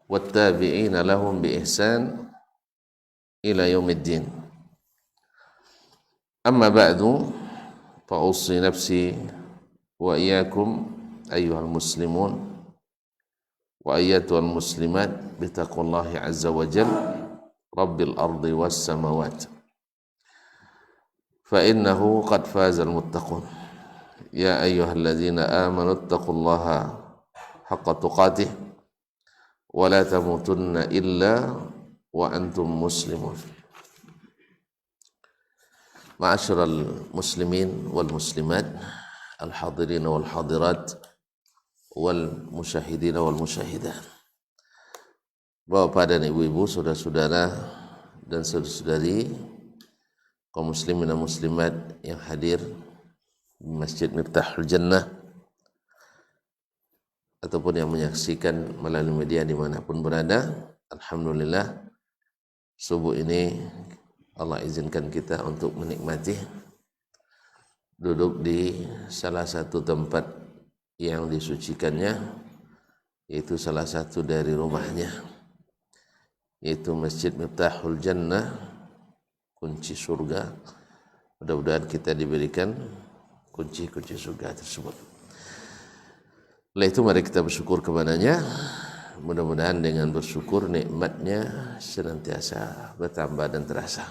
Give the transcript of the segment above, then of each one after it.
wattabi'ina lahum bi ihsan ila yaumiddin. Amma ba'du, fa ussi nafsi wa iyyakum ayyuhal muslimun wa ayyatuhal muslimat bi taqwallahi azza wa jalla rabbil ardi was samawat. Fa innahu qad fazal muttaqun. Ya ayyuhalladzina amanu taqullaha haqqa tuqatih wa la tamutunna illa wa antum muslimun. Ma'asyiral muslimin wal muslimat, al hadirin wal hadirat, wal musyahidin wal musyahidat. Bapak dan ibu-ibu, saudara-saudara dan saudari-saudari kaum muslimin dan muslimat yang hadir di Masjid Miftahul Jannah ataupun yang menyaksikan melalui media dimanapun berada, alhamdulillah subuh ini Allah izinkan kita untuk menikmati duduk di salah satu tempat yang disucikannya, yaitu salah satu dari rumahnya, yaitu Masjid Miftahul Jannah, kunci surga. Mudah-mudahan kita diberikan kunci-kunci surga tersebut. Oleh itu mari kita bersyukur kepadanya. Mudah-mudahan dengan bersyukur nikmatnya senantiasa bertambah dan terasa.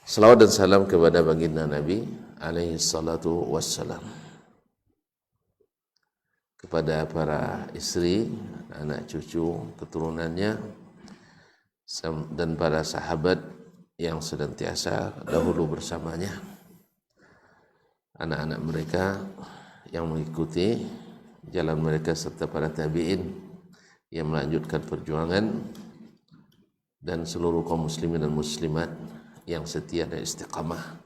Salawat dan salam kepada baginda Nabi alaihi salatu wassalam, kepada para istri, anak cucu, keturunannya, dan para sahabat yang senantiasa dahulu bersamanya, anak-anak mereka yang mengikuti jalan mereka, serta para tabi'in yang melanjutkan perjuangan, dan seluruh kaum muslimin dan muslimat yang setia dan istiqamah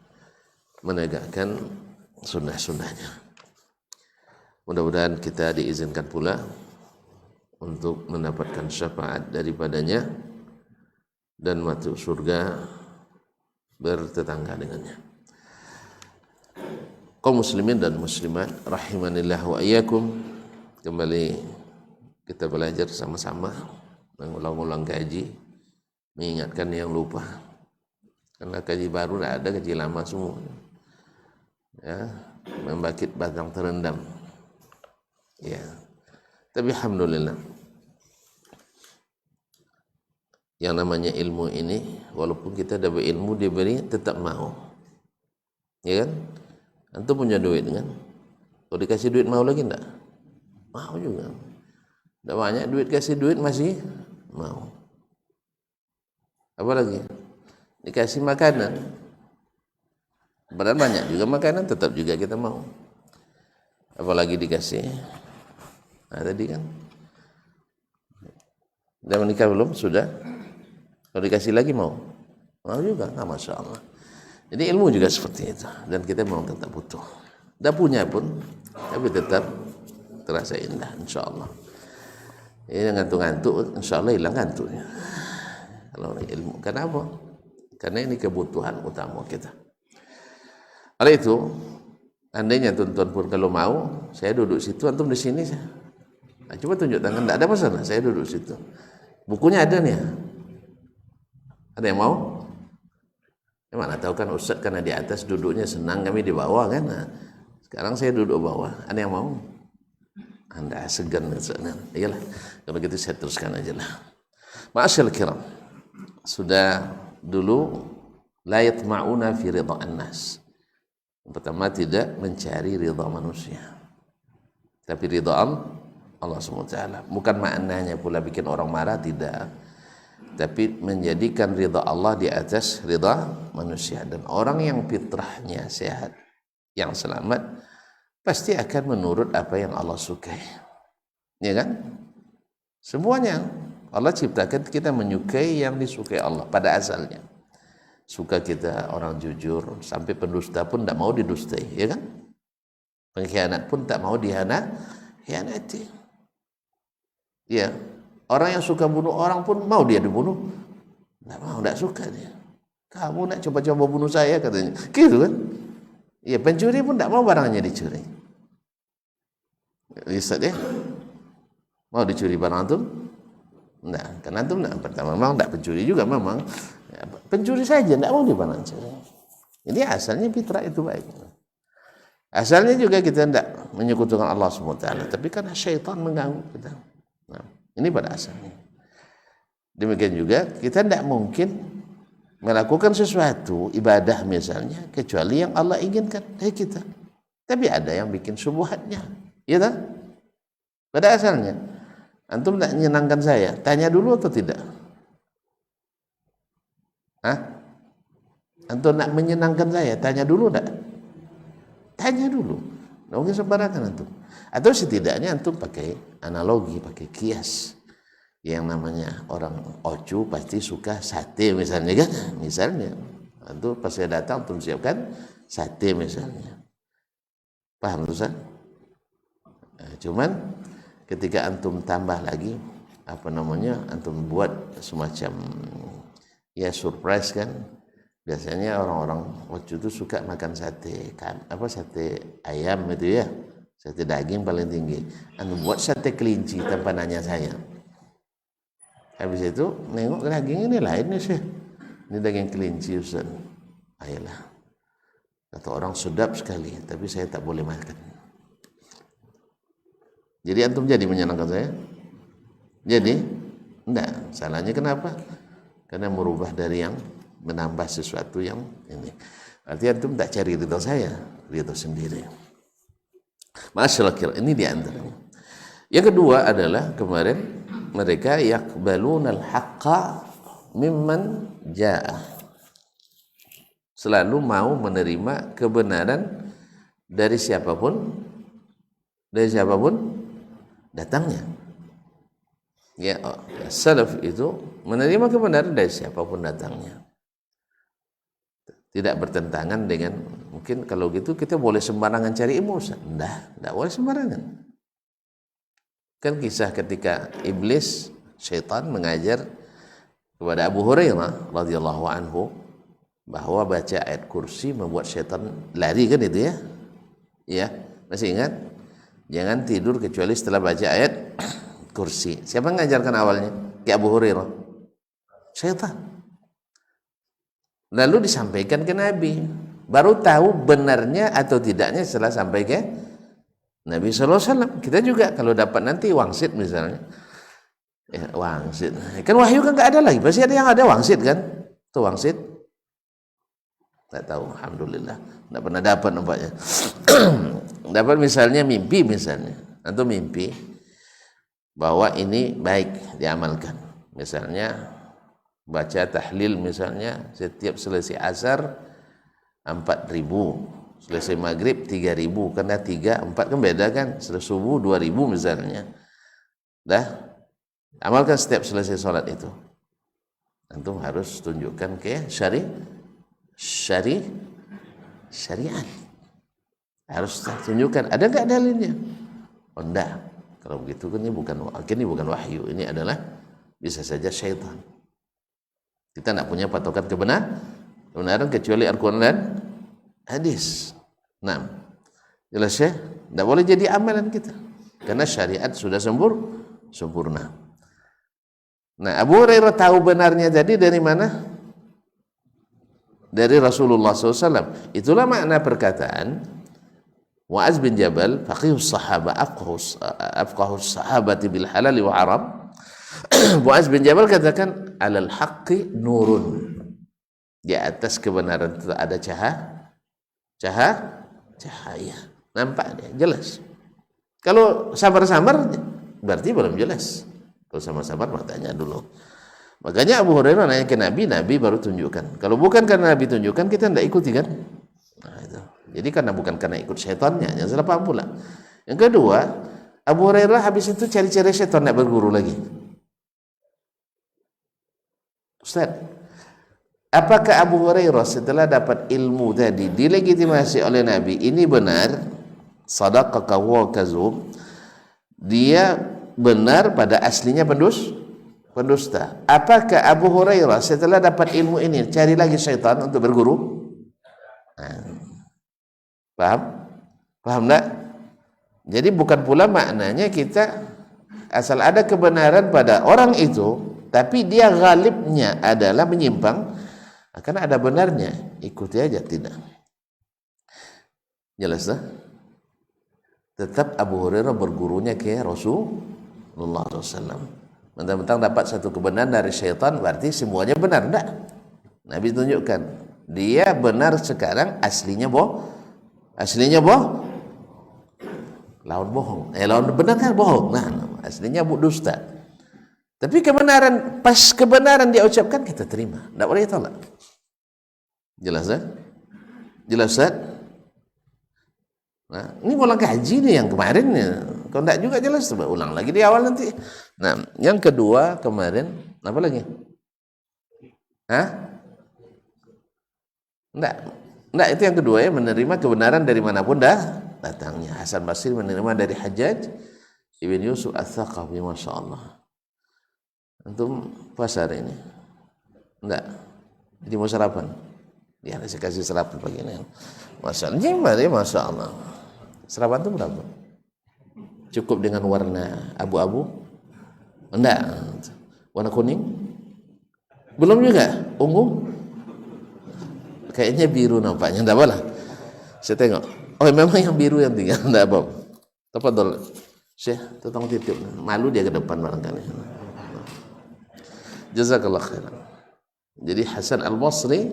menegakkan sunnah-sunnahnya. Mudah-mudahan kita diizinkan pula untuk mendapatkan syafaat daripadanya dan masuk surga bertetangga dengannya. Kaum muslimin dan muslimat rahimanillah wa iyyakum, kembali kita belajar sama-sama, mengulang-ulang kaji, mengingatkan yang lupa, karena kaji baru tidak ada, kaji lama semua ya, membangkit batang terendam ya. Tapi alhamdulillah yang namanya ilmu ini, walaupun kita dapat ilmu diberi, tetap mau, ya kan? Antum punya duit kan? Kalau dikasih duit mau lagi enggak? Mau juga. Enggak banyak duit, kasih duit masih mau. Apa lagi? Dikasih makanan, padahal banyak juga makanan, tetap juga kita mau. Apalagi dikasih. Nah tadi kan, udah menikah belum? Sudah. Kalau dikasih lagi mau juga, nah, masya Allah. Jadi ilmu juga seperti itu, dan kita memang tetap butuh. Dah punya pun, tapi tetap terasa indah, insya Allah. Ini ngantuk-ngantuk, insya Allah hilang ngantuknya. Kalau ilmu, kenapa? Karena ini kebutuhan utama kita. Oleh itu, andainya tuan-tuan pun kalau mau, saya duduk situ, antum di sini. Nah, coba tunjuk tangan, tidak ada masalah, saya duduk situ. Bukunya ada nih. Ada yang mau? Mana tahu kan Ustaz, karena di atas duduknya senang, kami di bawah kan. Nah, sekarang saya duduk bawah. Ada yang mau? Anda segan Ustaz. Nah, iyalah, kalau gitu saya teruskan aja lah. Ma'asyil kiram, sudah dulu la yatma'una fi ridha an-nas. Yang pertama, tidak mencari ridha manusia, tapi ridha Allah SWT. Bukan maknanya pula bikin orang marah, tidak, tapi menjadikan ridha Allah di atas ridha manusia. Dan orang yang fitrahnya sehat, yang selamat, pasti akan menurut apa yang Allah sukai, ya kan? Semuanya Allah ciptakan kita menyukai yang disukai Allah pada asalnya. Suka kita orang jujur, sampai pendusta pun tidak mau didustai, ya kan? Pengkhianat pun tak mau dikhianati. Ya, orang yang suka bunuh orang pun mau dia dibunuh, tidak mau, tidak suka dia. Kamu nak coba-coba bunuh saya katanya, gitu kan? Ya, pencuri pun tidak mau barangnya dicuri. Lihat ya, Mau dicuri barang antum? Nah, karena antum pertama memang tidak pencuri juga memang. Ya, pencuri saja tidak mau di barang saya. Jadi asalnya fitrah itu baik. Asalnya juga kita tidak menyekutukan Allah SWT, tapi karena syaitan mengganggu kita. Nah, ini pada asalnya. Demikian juga kita tidak mungkin melakukan sesuatu ibadah misalnya kecuali yang Allah inginkan dari kita. Tapi ada yang bikin subuhatnya, ya tak? Pada asalnya, antum tidak menyenangkan saya, tanya dulu atau tidak? Hah? Antum nak menyenangkan saya, tanya dulu tidak? Tanya dulu. Nah, mungkin sembarangan antum. Atau setidaknya antum pakai analogi, pakai kias. Yang namanya orang ocu pasti suka sate misalnya kan? Misalnya, antum pas saya datang antum siapkan sate misalnya. Paham Ustaz? Nah, cuman ketika antum tambah lagi apa namanya, antum buat semacam ya surprise kan, biasanya orang-orang waktu itu suka makan sate sate ayam itu ya, sate daging paling tinggi, antum buat sate kelinci tanpa nanya saya. Habis itu nengok daging ini lain nih sih, ini daging kelinci Ustaz. Ayolah, kata orang sedap sekali, tapi saya tak boleh makan. Jadi antum jadi menyenangkan saya? Jadi enggak, salahnya kenapa? Karena merubah dari yang menambah sesuatu yang ini. Artinya antum tak cari ridho saya, ridho sendiri. Masyaallah, ini di antaranya. Yang kedua adalah kemarin mereka yaqbalunal haqqa mimman jaa. Selalu mau menerima kebenaran dari siapapun datangnya. Ya, salaf itu menerima kebenaran dari siapapun datangnya. Tidak bertentangan dengan, mungkin kalau gitu kita boleh sembarangan cari ilmu. Tidak boleh sembarangan. Kan kisah ketika iblis, syaitan mengajar kepada Abu Hurairah radhiyallahu anhu bahwa baca ayat kursi membuat syaitan lari, kan itu ya? Ya, masih ingat? Jangan tidur kecuali setelah baca ayat kursi. Siapa yang mengajarkan awalnya? Ke Abu Hurairah. Syaitan. Lalu disampaikan ke Nabi. Baru tahu benarnya atau tidaknya setelah sampai ke Nabi SAW. Kita juga kalau dapat nanti wangsit misalnya. Ya, wangsit. Kan wahyu kan nggak ada lagi. Pasti ada yang ada wangsit kan? Tuh wangsit. Tak tahu, alhamdulillah. Tidak pernah dapat nampaknya. Dapat misalnya mimpi misalnya. Atau mimpi bahwa ini baik diamalkan. Misalnya baca tahlil misalnya setiap selesai asar 4.000, selesai maghrib 3.000, karena 3, 4 kan beda kan, selesai subuh 2.000 misalnya. Dah, amalkan setiap selesai sholat itu. Antum harus tunjukkan ke syariat. Harus tunjukkan, ada nggak dalilnya? Oh enggak. Kalau begitu kan ini bukan wahyu, ini adalah bisa saja syaitan. Kita tidak punya patokan kebenaran kecuali Al-Quran dan hadis. Nah, jelas ya, tidak boleh jadi amalan kita karena syariat sudah sempurna. Nah, Abu Hurairah tahu benarnya jadi dari mana? Dari Rasulullah SAW. Itulah makna perkataan Mu'adz bin Jabal, faqihus sahaba, afqahus sahabati bil halal wa haram. Mu'adz bin Jabal katakan, alal haqqi nurun. Di atas kebenaran itu ada cahaya. Nampak dia, jelas. Kalau samar-samar berarti belum jelas. Kalau samar-samar tanya dulu. Makanya Abu Hurairah nanya ke Nabi, Nabi baru tunjukkan. Kalau bukan karena Nabi tunjukkan, kita tidak ikuti kan? Nah, itu. Jadi bukan karena ikut syaitannya, yang salah paham pula. Yang kedua, Abu Hurairah habis itu cari-cari syaitan, tidak berguru lagi. Ustaz, apakah Abu Hurairah setelah dapat ilmu tadi dilegitimasi oleh Nabi, ini benar, sadaqaka wa kazub, dia benar pada aslinya pendusta. Apakah Abu Hurairah setelah dapat ilmu ini cari lagi syaitan untuk berguru? Paham enggak? Jadi bukan pula maknanya kita asal ada kebenaran pada orang itu, tapi dia ghalibnya adalah menyimpang, akan ada benarnya, ikuti aja, tidak. Jelas dah? Tetap Abu Hurairah bergurunya ke Rasulullah SAW. Mentang-mentang dapat satu kebenaran dari syaitan, berarti semuanya benar, enggak? Nabi tunjukkan, dia benar sekarang, aslinya lawan bohong. Lawan benar kan bohong. Nah, aslinya dusta. Tapi kebenaran, pas kebenaran dia ucapkan, kita terima, enggak boleh tolak. Jelas kan? Jelas kan? Nah, ini ulang kaji nih yang kemarin ya. Kalau enggak juga jelas, coba ulang lagi di awal nanti. Nah, yang kedua kemarin apa lagi? Hah? Enggak, itu yang kedua ya, menerima kebenaran dari manapun datangnya. Hasan Basri menerima dari Hajjaj Ibn Yusuf Ats-Tsaqafi, Masya Allah. Antum puasa hari ini? Enggak. Jadi mau sarapan? Ya, saya kasih sarapan pagi ini. Masya Allah, Masya Allah. Sarapan itu berapa? Cukup dengan warna abu-abu? Enggak. Warna kuning? Belum juga? Ungu? Kayaknya biru nampaknya. Enggak apa-apa. Saya tengok. Oh, memang yang biru yang tinggal. Enggak apa-apa. Tafadhol. Syekh, tolong titip. Malu dia ke depan barangkali. Jazakallah khairan. Jadi Hasan Al-Basri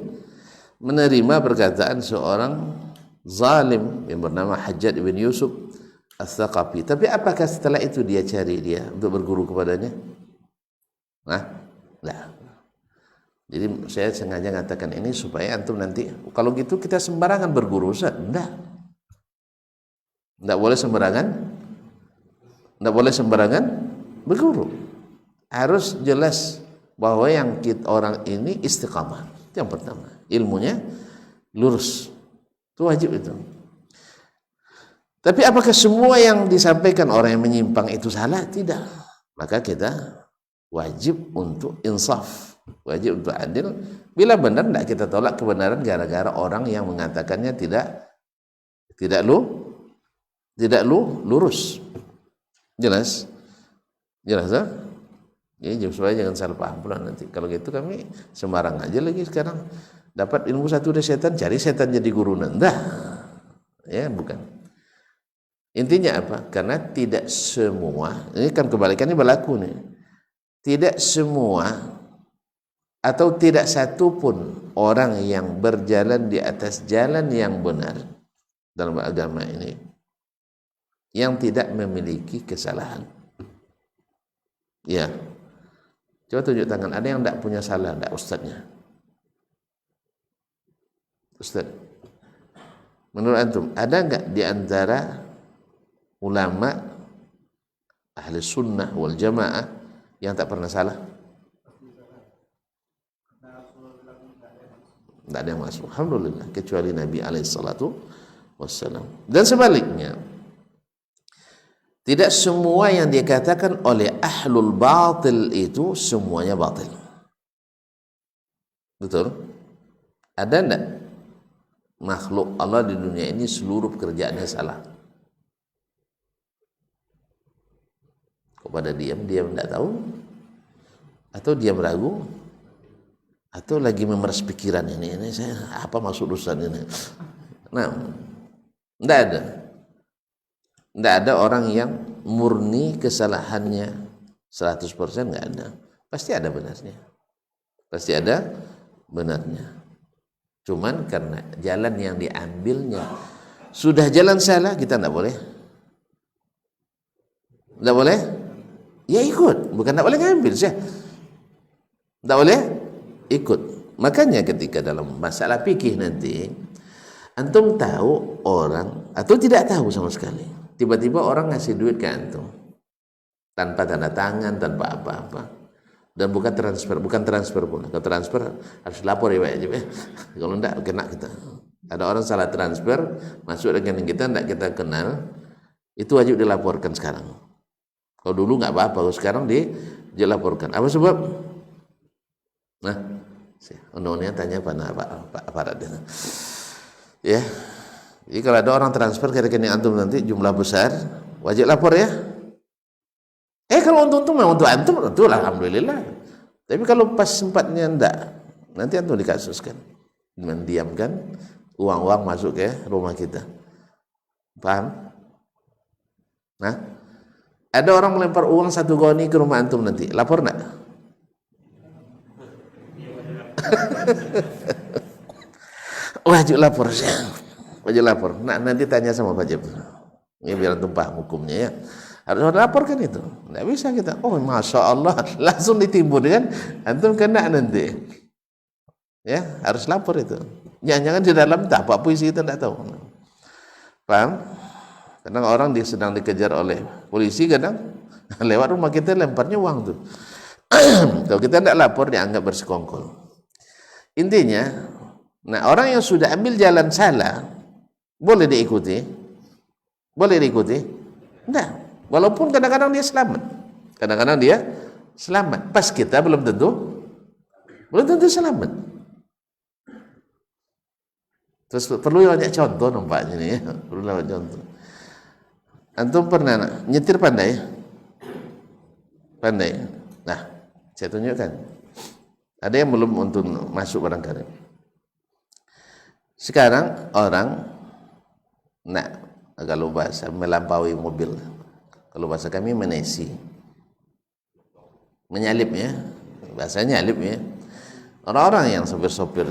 menerima perkataan seorang zalim yang bernama Hajjaj bin Yusuf Ats-Tsaqafi. Tapi apakah setelah itu dia cari dia untuk berguru kepadanya? Nah, jadi saya sengaja mengatakan ini supaya antum nanti kalau gitu kita sembarangan berguru, Ustaz. Enggak boleh sembarangan berguru. Harus jelas bahwa yang orang ini istiqamah. Itu yang pertama, ilmunya lurus. Itu wajib itu. Tapi apakah semua yang disampaikan orang yang menyimpang itu salah? Tidak. Maka kita wajib untuk insaf, wajib untuk adil. Bila benar, tidak kita tolak kebenaran gara-gara orang yang mengatakannya tidak lurus. Jelas? Jelas tak? Ya, supaya jangan salah paham pula nanti. Kalau gitu kami sembarang aja lagi sekarang. Dapat ilmu satu dari setan, cari setan jadi guru. Nah, ya bukan. Intinya apa? Karena tidak semua, ini kan kebalikannya berlaku nih. Tidak semua atau tidak satu pun orang yang berjalan di atas jalan yang benar dalam agama ini yang tidak memiliki kesalahan. Ya. Coba tunjuk tangan, ada yang tidak punya salah, tidak ustadznya? Ustaz, menurut antum ada enggak di antara ulama ahli sunnah wal jamaah yang tak pernah salah? Tidak ada yang masuk, alhamdulillah, kecuali Nabi alaihissalatu wassalam. Dan sebaliknya, tidak semua yang dikatakan oleh ahlul batil itu semuanya batil. Betul? Ada enggak makhluk Allah di dunia ini seluruh pekerjaannya salah? Kepada diam tidak tahu, atau diam ragu, atau lagi memeras pikiran ini saya apa maksud Ustaz ini. Nah, tidak ada orang yang murni kesalahannya 100%, tidak ada. Pasti ada benarnya. Cuman karena jalan yang diambilnya sudah jalan salah, kita tidak boleh. Tidak boleh? Ya ikut, bukan tidak boleh ngambil. Tidak boleh ikut. Makanya ketika dalam masalah fikih nanti, antum tahu orang atau tidak tahu sama sekali. Tiba-tiba orang ngasih duit ke antum tanpa tanda tangan, tanpa apa-apa. Dan bukan transfer pula. Kalau transfer harus lapor ya Pak. Kalau enggak kena kita. Ada orang salah transfer masuk rekening kita, enggak kita kenal, itu wajib dilaporkan sekarang. Kalau dulu enggak apa-apa, sekarang dilaporkan. Apa sebab? Nah, undang-undangnya tanya Pak aparat. Ya. Jadi kalau ada orang transfer ke rekening antum nanti jumlah besar, wajib lapor ya. Kalau untung memang untuk antum, betul, alhamdulillah. Tapi kalau pas sempatnya enggak, nanti antum dikasuskan, mendiamkan uang-uang masuk ke rumah kita. Paham? Nah, ada orang melempar uang 1 goni ke rumah antum nanti, lapor enggak? Wajib lapor, wajib lapor. Nah, nanti tanya sama Pak Jeb. Ya biar antum paham hukumnya ya. Harus laporkan itu. Nggak bisa kita. Oh, masya Allah, langsung ditimbun kan? Antum kena nanti. Ya, harus lapor itu. Jangan-jangan di dalam tak apa puisi kita tidak tahu. Paham? Kadang orang sedang dikejar oleh polisi, kadang lewat rumah kita lemparnya uang tuh. Kalau kita tidak lapor dianggap bersekongkol. Intinya, nah orang yang sudah ambil jalan salah boleh diikuti, boleh diikuti. Enggak. Walaupun kadang-kadang dia selamat, kadang-kadang dia selamat. Pas kita belum tentu selamat. Terus perlu banyak contoh nampaknya nih ya. Perlu banyak contoh. Antum pernah nyetir pandai? Pandai. Nah, saya tunjukkan. Ada yang belum untuk masuk barangkali. Sekarang orang, nah kalau bahasa melampaui mobil. Kalau bahasa kami menesi, menyalip ya, bahasa nyalip ya. Orang-orang yang sopir-sopir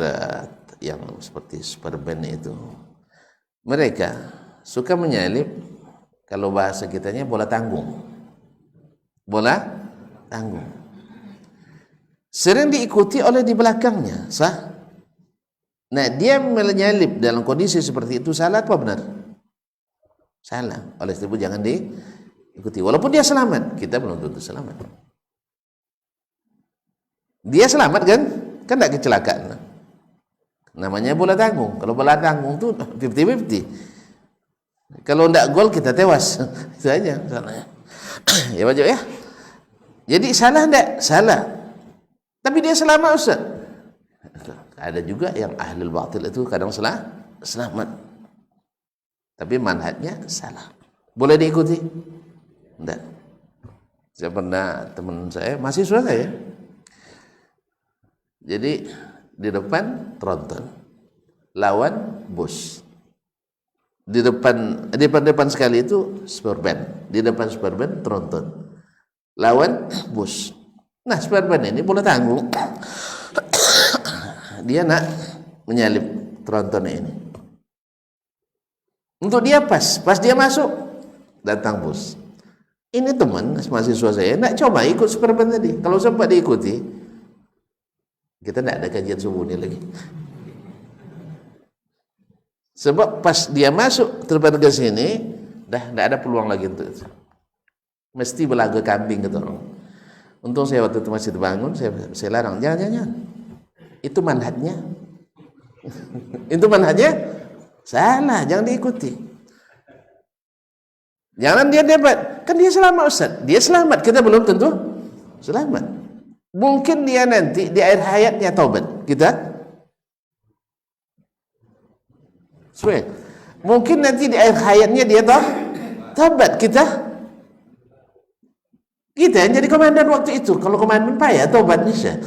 yang seperti superban itu, mereka suka menyalip. Kalau bahasa kitanya bola tanggung, bola tanggung. Sering diikuti oleh di belakangnya, sah? Nah dia menyalip dalam kondisi seperti itu salah apa benar? Salah. Oleh sebab jangan diikuti. Walaupun dia selamat, kita belum tentu selamat. Dia selamat kan? Kan tidak kecelakaan. Namanya bola tanggung. Kalau bola tanggung itu 50-50. Kalau tidak gol kita tewas. Itu aja salahnya. Ya wajib ya. Jadi salah tidak? Salah. Tapi dia selamat Ustaz. Ada juga yang ahlul batil itu kadang selamat. Tapi manhajnya salah. Boleh diikuti? Tidak. Saya pernah teman saya, mahasiswa saya. Jadi di depan tronton, lawan bus. Di depan sekali itu superban. Di depan superban tronton, lawan bus. Nah superban ini bola tanggung. Dia nak menyalip tronton ini. Untuk dia pas dia masuk datang bus. Ini teman mahasiswa saya nak coba ikut superban tadi. Kalau sempat diikuti, kita tidak ada kajian subuh ini lagi. Sebab pas dia masuk terbang ke sini, dah tidak ada peluang lagi untuk itu. Mesti belaga kambing gitu. Untung saya waktu itu masih terbangun, saya larang, jangan. Itu manhajnya. Itu manhajnya salah, jangan diikuti. Jangan dia debat, kan dia selamat Ustaz. Dia selamat, kita belum tentu selamat. Mungkin dia nanti di akhir hayatnya taubat. Kita mungkin nanti di akhir hayatnya dia taubat. Kita yang jadi komandan waktu itu. Kalau komandan payah taubat bisa.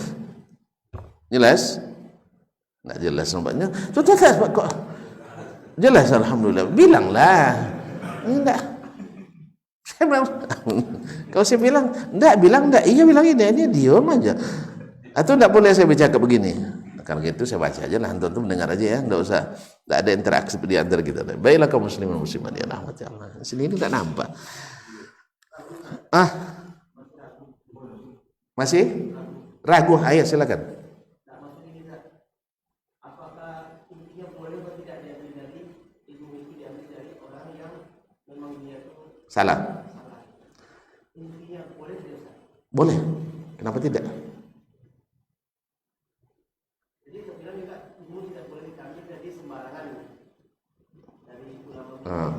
Jelas? Nggak jelas nampaknya. Kok jelas alhamdulillah. Bilanglah. Enggak. Kalau saya bilang enggak, iya bilang ini diam aja. Atau enggak boleh saya bercakap begini. Kalau gitu saya baca aja lah, antum mendengar aja ya, enggak usah, enggak ada interaksi di antara kita. Baiklah kaum muslimin muslimat ya rahmati Allah. Sini ini enggak nampak. Masih ragu? Ayo silakan. Salah. Boleh. Kenapa tidak?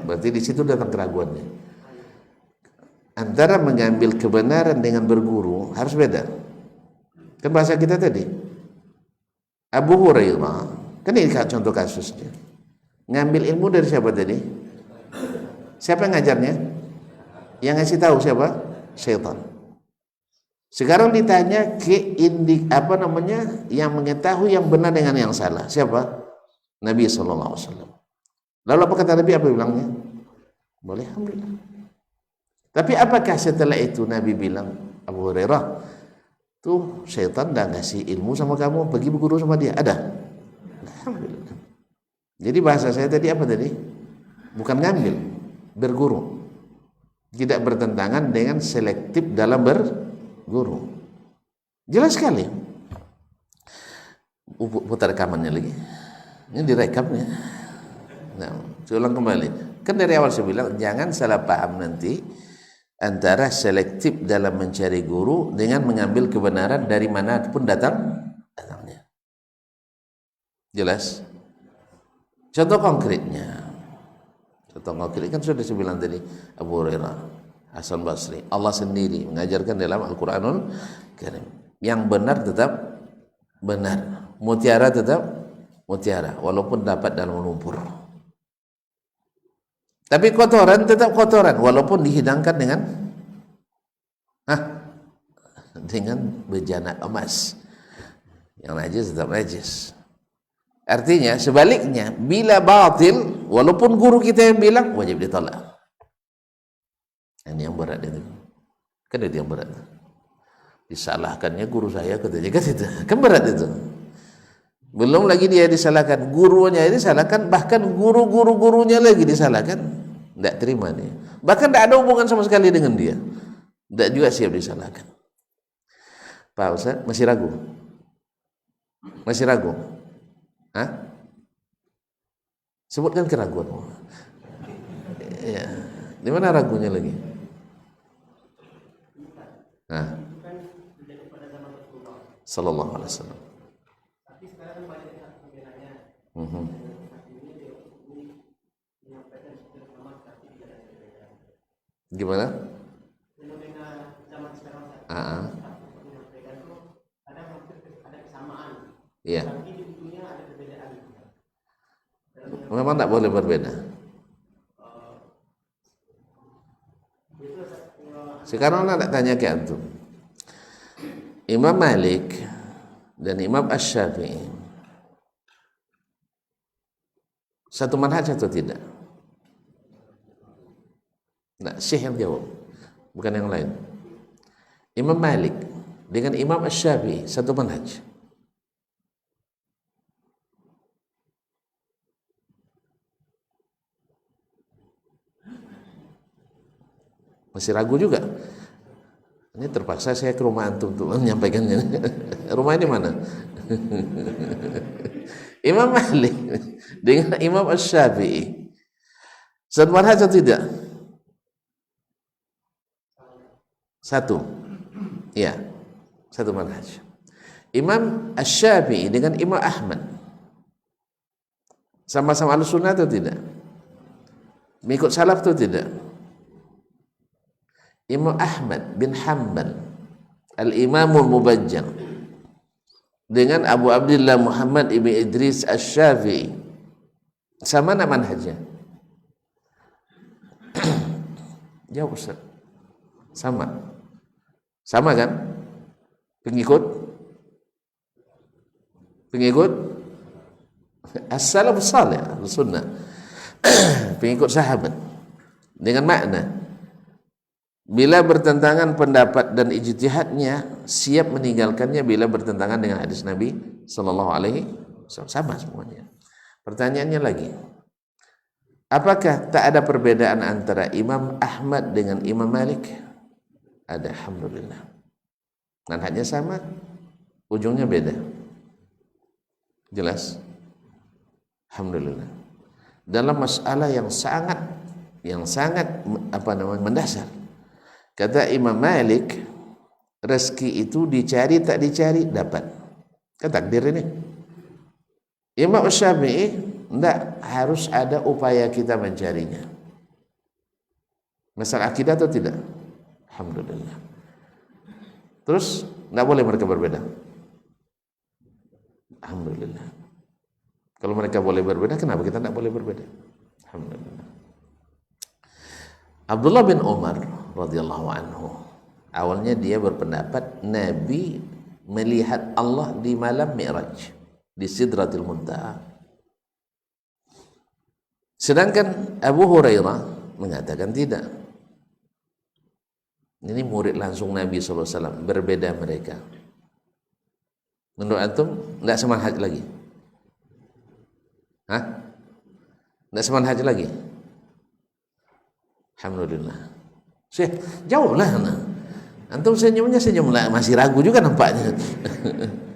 Berarti di situ datang keraguannya. Antara mengambil kebenaran dengan berguru harus beda. Kan bahasa kita tadi. Abu Hurairah, kan ini contoh kasusnya. Ngambil ilmu dari siapa tadi? Siapa yang ngajarnya? Yang ngasih tahu siapa? Syaitan. Sekarang ditanya ke yang mengetahui yang benar dengan yang salah. Siapa? Nabi SAW. Lalu apa kata Nabi? Apa bilangnya? Boleh, alhamdulillah. Tapi apakah setelah itu Nabi bilang, Abu Hurairah, tuh syaitan dah ngasih ilmu sama kamu, pergi berguru sama dia? Ada? Alhamdulillah. Jadi bahasa saya tadi apa tadi? Bukan ngambil, berguru. Tidak bertentangan dengan selektif dalam berguru. Jelas sekali. Putar rekamannya lagi. Ini direkamnya. Nah, saya ulang kembali. Kan dari awal saya bilang jangan salah paham nanti antara selektif dalam mencari guru dengan mengambil kebenaran dari mana pun datangnya. Jelas? Contoh konkretnya. Contoh konkret kan sudah saya bilang tadi, Abu Hurairah, Hasan Basri, Allah sendiri mengajarkan dalam Al-Qur'anul Karim. Yang benar tetap benar, mutiara tetap mutiara walaupun dapat dalam lumpur. Tapi kotoran tetap kotoran walaupun dihidangkan dengan bejana emas. Yang najis tetap najis. Artinya sebaliknya, bila batil walaupun guru kita yang bilang wajib ditolak. Ini yang berat itu. Kan itu yang berat. Disalahkannya guru saya katanya kan itu. Kan berat itu. Belum lagi dia disalahkan, gurunya disalahkan, bahkan guru-gurunya lagi disalahkan. Tidak terima dia. Bahkan tidak ada hubungan sama sekali dengan dia. Tidak juga siap disalahkan. Pak Ustaz, masih ragu? Masih ragu? Hah? Sebutkan keraguanmu. Ya. Di mana ragunya lagi? Nah. Sallallahu alaihi wasallam. Gimana? Iya. Memang tak boleh berbeda. Sekarang nak tanya ke antum. Imam Malik dan Imam Asy-Syafi'i satu manhaj atau tidak? Nah, Syekh yang jawab, bukan yang lain. Imam Malik dengan Imam Asy-Syafi'i satu manhaj. Masih ragu juga. Ini terpaksa saya ke rumah antum untuk menyampaikannya. Rumah ini mana? Imam Malik dengan Imam Asy-Syafi'i satu manhaj atau tidak? Satu. Ya, satu manhaj. Imam Asy-Syafi'i dengan Imam Ahmad sama-sama Ahlussunnah atau tidak? Mengikut salaf atau tidak? Imam Ahmad bin Hanbal Al-Imamul Mubajjal dengan Abu Abdullah Muhammad ibn Idris Asy-Syafi'i sama nak manhajnya? Jawab Ustaz. Sama kan? Pengikut as-salafus salih, sunnah. Pengikut sahabat. Dengan makna bila bertentangan pendapat dan ijtihadnya, siap meninggalkannya bila bertentangan dengan hadis Nabi sallallahu alaihi wasallam. Sama semuanya. Pertanyaannya lagi, apakah tak ada perbedaan antara Imam Ahmad dengan Imam Malik? Ada, alhamdulillah. Manhajnya sama, ujungnya beda. Jelas? Alhamdulillah. Dalam masalah yang sangat mendasar. Kata Imam Malik, rezeki itu dicari tak dicari dapat. Kan takdir ini. Imam Syafi'i tidak harus ada upaya kita mencarinya. Masalah akidah atau tidak? Alhamdulillah. Terus tidak boleh mereka berbeda. Alhamdulillah. Kalau mereka boleh berbeda, kenapa kita tidak boleh berbeda? Alhamdulillah. Abdullah bin Umar radhiyallahu anhu Awalnya dia berpendapat Nabi melihat Allah di malam Mi'raj, di Sidratil Muntaha. Sedangkan Abu Hurairah mengatakan tidak. Ini murid langsung Nabi SAW, berbeda mereka. Menurut antum, tidak semanhaj lagi? Hah? Tidak semanhaj lagi? Alhamdulillah. Jawablah. Antum senyumnya senyumlah, masih ragu juga nampaknya.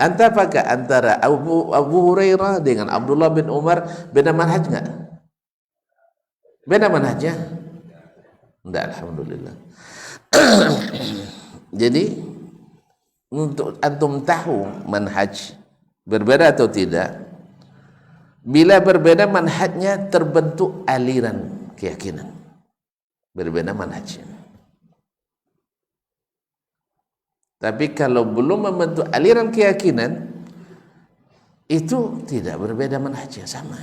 Apakah antara Abu Hurairah dengan Abdullah bin Umar beda manhaj enggak? Beda manhajnya? Enggak, alhamdulillah. Jadi untuk antum tahu manhaj berbeda atau tidak, bila berbeda manhajnya terbentuk aliran keyakinan. Berbeda manhajnya. Tapi kalau belum membentuk aliran keyakinan, itu tidak berbeda manhajnya, sama.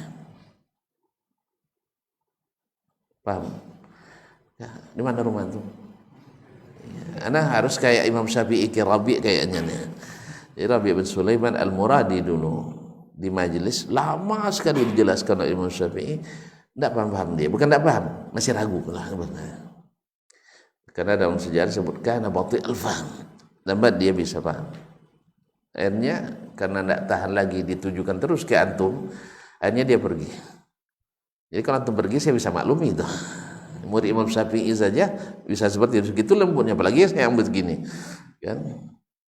Paham? Ya, di mana rumah itu? Ya, anak harus kayak Imam Syafi'i ke Rabi' kayaknya nih. Rabi' bin Sulaiman Al-Muradi dulu di majelis lama sekali dijelaskan oleh Imam Syafi'i, tidak paham dia, bukan tidak paham, masih ragu lah. Karena dalam sejarah disebutkan batil al-fahm, lambat dia bisa paham. Akhirnya karena tidak tahan lagi ditujukan terus ke antum, akhirnya dia pergi. Jadi kalau antum pergi saya bisa maklumi itu. Murid Imam Syafi'i saja bisa seperti itu, gitu lembutnya, apalagi saya yang begini kan.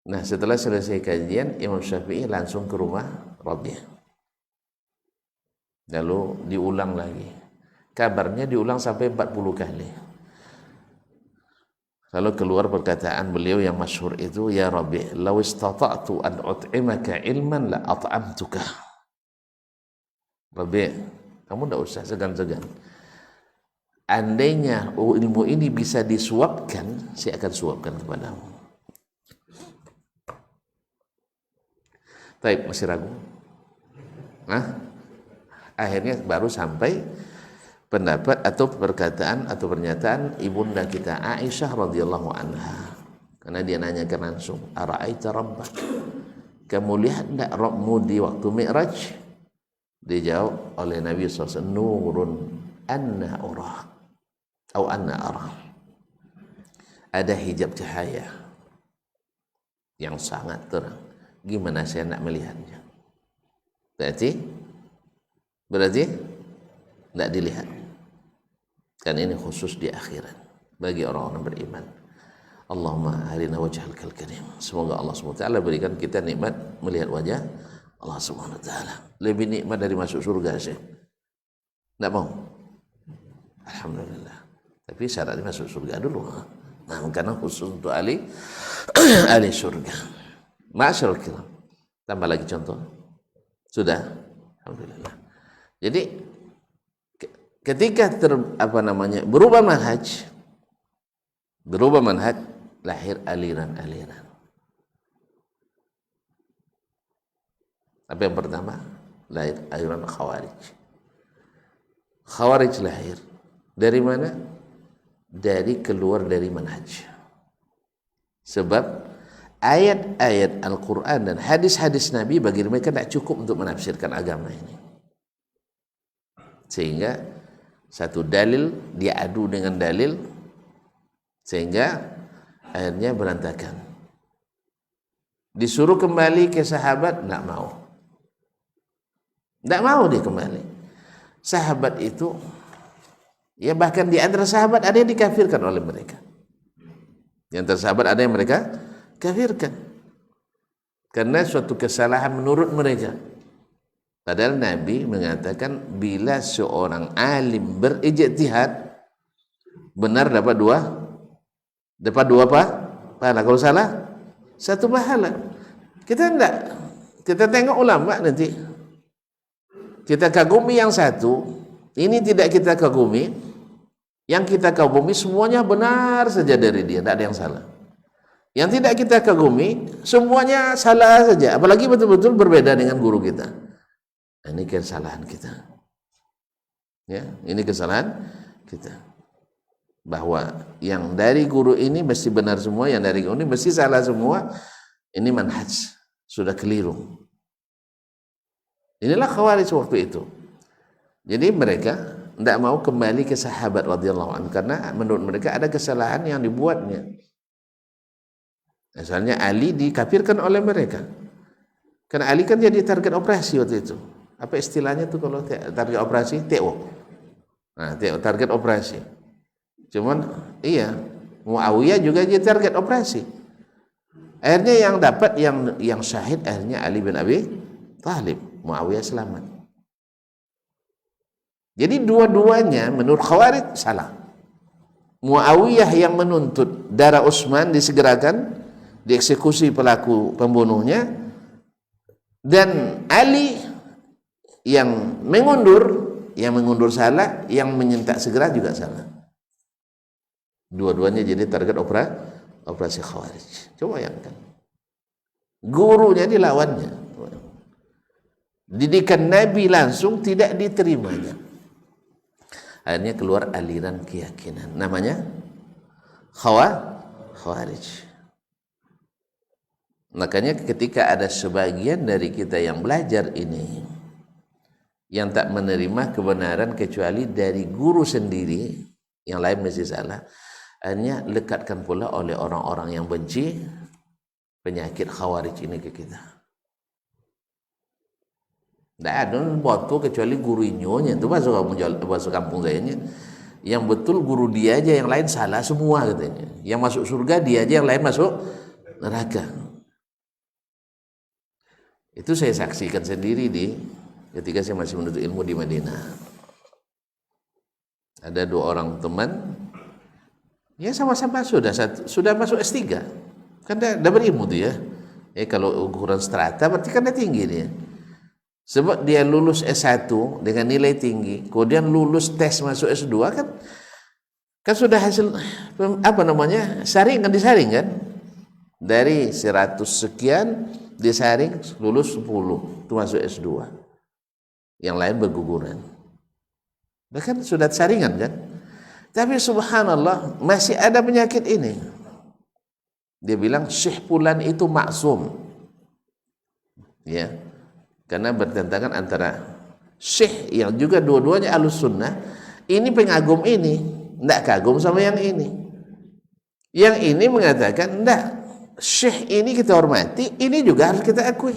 Nah, setelah selesai kajian, Imam Syafi'i langsung ke rumah Rabi'. Lalu diulang lagi. Kabarnya diulang sampai 40 kali. Lalu keluar perkataan beliau yang masyhur itu, ya Rabi', law istata'tu an ut'imaka ilman la at'amtuka. Rabi', kamu tidak usah segan-segan. Andainya ilmu ini bisa disuapkan, saya akan suapkan kepadamu. Baik, masih ragu? Nah, akhirnya baru sampai pendapat atau perkataan atau pernyataan ibunda kita Aisyah radhiyallahu anha. Karena dia nanyakan langsung, ara'aita rabbak? Kamu lihat enggak Rabbmu di waktu Mi'raj? Dijawab oleh Nabi SAW, nurun anna urah atau anna arah. Ada hijab cahaya yang sangat terang. Gimana saya nak melihatnya? Berarti tidak dilihat. Kan ini khusus di akhirat bagi orang-orang beriman. Allahumma arina wajhakal karim. Semoga Allah SWT berikan kita nikmat melihat wajah Allah SWT. Lebih nikmat dari masuk surga sih. Tidak mau? Alhamdulillah. Tapi syaratnya masuk surga dulu. Nah, karena khusus untuk ahli surga. Masyaallah kiram. Tambah lagi contoh. Sudah? Alhamdulillah. Jadi ketika berubah manhaj, lahir aliran-aliran. Apa yang pertama? Lahir aliran Khawarij. Khawarij lahir dari mana? Dari keluar dari manhaj. Sebab ayat-ayat Al-Quran dan hadis-hadis Nabi bagi mereka tidak cukup untuk menafsirkan agama ini. Sehingga satu dalil dia adu dengan dalil, sehingga akhirnya berantakan. Disuruh kembali ke sahabat, tidak mau. Tidak mau dia kembali. Sahabat itu, ya bahkan di antara sahabat ada yang dikafirkan oleh mereka. Di antara sahabat ada yang mereka kafirkan karena suatu kesalahan menurut mereka. Padahal Nabi mengatakan bila seorang alim berijtihad benar dapat dua apa? Pahala. Kalau salah satu pahala. Kita enggak. Kita tengok ulama nanti. Kita kagumi yang satu, ini tidak kita kagumi. Yang kita kagumi semuanya benar saja dari dia, tidak ada yang salah. Yang tidak kita kagumi semuanya salah saja, apalagi betul-betul berbeda dengan guru kita. Nah, ini kesalahan kita. Ya, ini kesalahan kita. bahwa yang dari guru ini mesti benar semua, yang dari guru ini mesti salah semua. Ini manhaj sudah keliru. Inilah Khawarij waktu itu. Jadi mereka tidak mau kembali ke sahabat radhiyallahu anhu karena menurut mereka ada kesalahan yang dibuatnya. Misalnya Ali dikafirkan oleh mereka. Karena Ali kan jadi target operasi waktu itu. Apa istilahnya tuh kalau target operasi? TO. Nah, TO target operasi. Cuman iya, Muawiyah juga jadi target operasi. Akhirnya yang dapat yang syahid akhirnya Ali bin Abi Thalib. Muawiyah selamat. Jadi dua-duanya menurut Khawarij salah. Muawiyah yang menuntut darah Utsman disegerakan, dieksekusi pelaku pembunuhnya, dan Ali yang mengundur salah, yang menyentak segera juga salah. Dua-duanya jadi target operasi Khawarij. Coba bayangkan. Gurunya dilawannya. Didikan Nabi langsung tidak diterimanya. Akhirnya keluar aliran keyakinan. Namanya Khawarij. Makanya ketika ada sebagian dari kita yang belajar ini yang tak menerima kebenaran kecuali dari guru sendiri, yang lain mesti salah, akhirnya lekatkan pula oleh orang-orang yang benci penyakit Khawarij ini ke kita. Tidak ada waktu kecuali guru inyonya itu masuk kampung sayanya. Yang betul guru dia aja, yang lain salah semua katanya. Yang masuk surga dia aja, yang lain masuk neraka. Itu saya saksikan sendiri ketika saya masih menuntut ilmu di Madinah. Ada dua orang teman, ya sama-sama sudah masuk S3. Kan dia berilmu tuh ya. Kalau ukuran strata berarti kan dia tinggi dia. Sebab dia lulus S1 dengan nilai tinggi, kemudian lulus tes masuk S2 kan sudah hasil disaring kan? Dari 100 sekian disaring lulus 10, itu masuk S2. Yang lain berguguran. Bahkan sudah saringan kan? Tapi subhanallah masih ada penyakit ini. Dia bilang Syekh Fulan itu maksum. Ya. Karena bertentangan antara syekh yang juga dua-duanya ahlus sunnah, ini pengagum ini, tidak kagum sama yang ini. Yang ini mengatakan, tidak, syekh ini kita hormati, ini juga harus kita akui.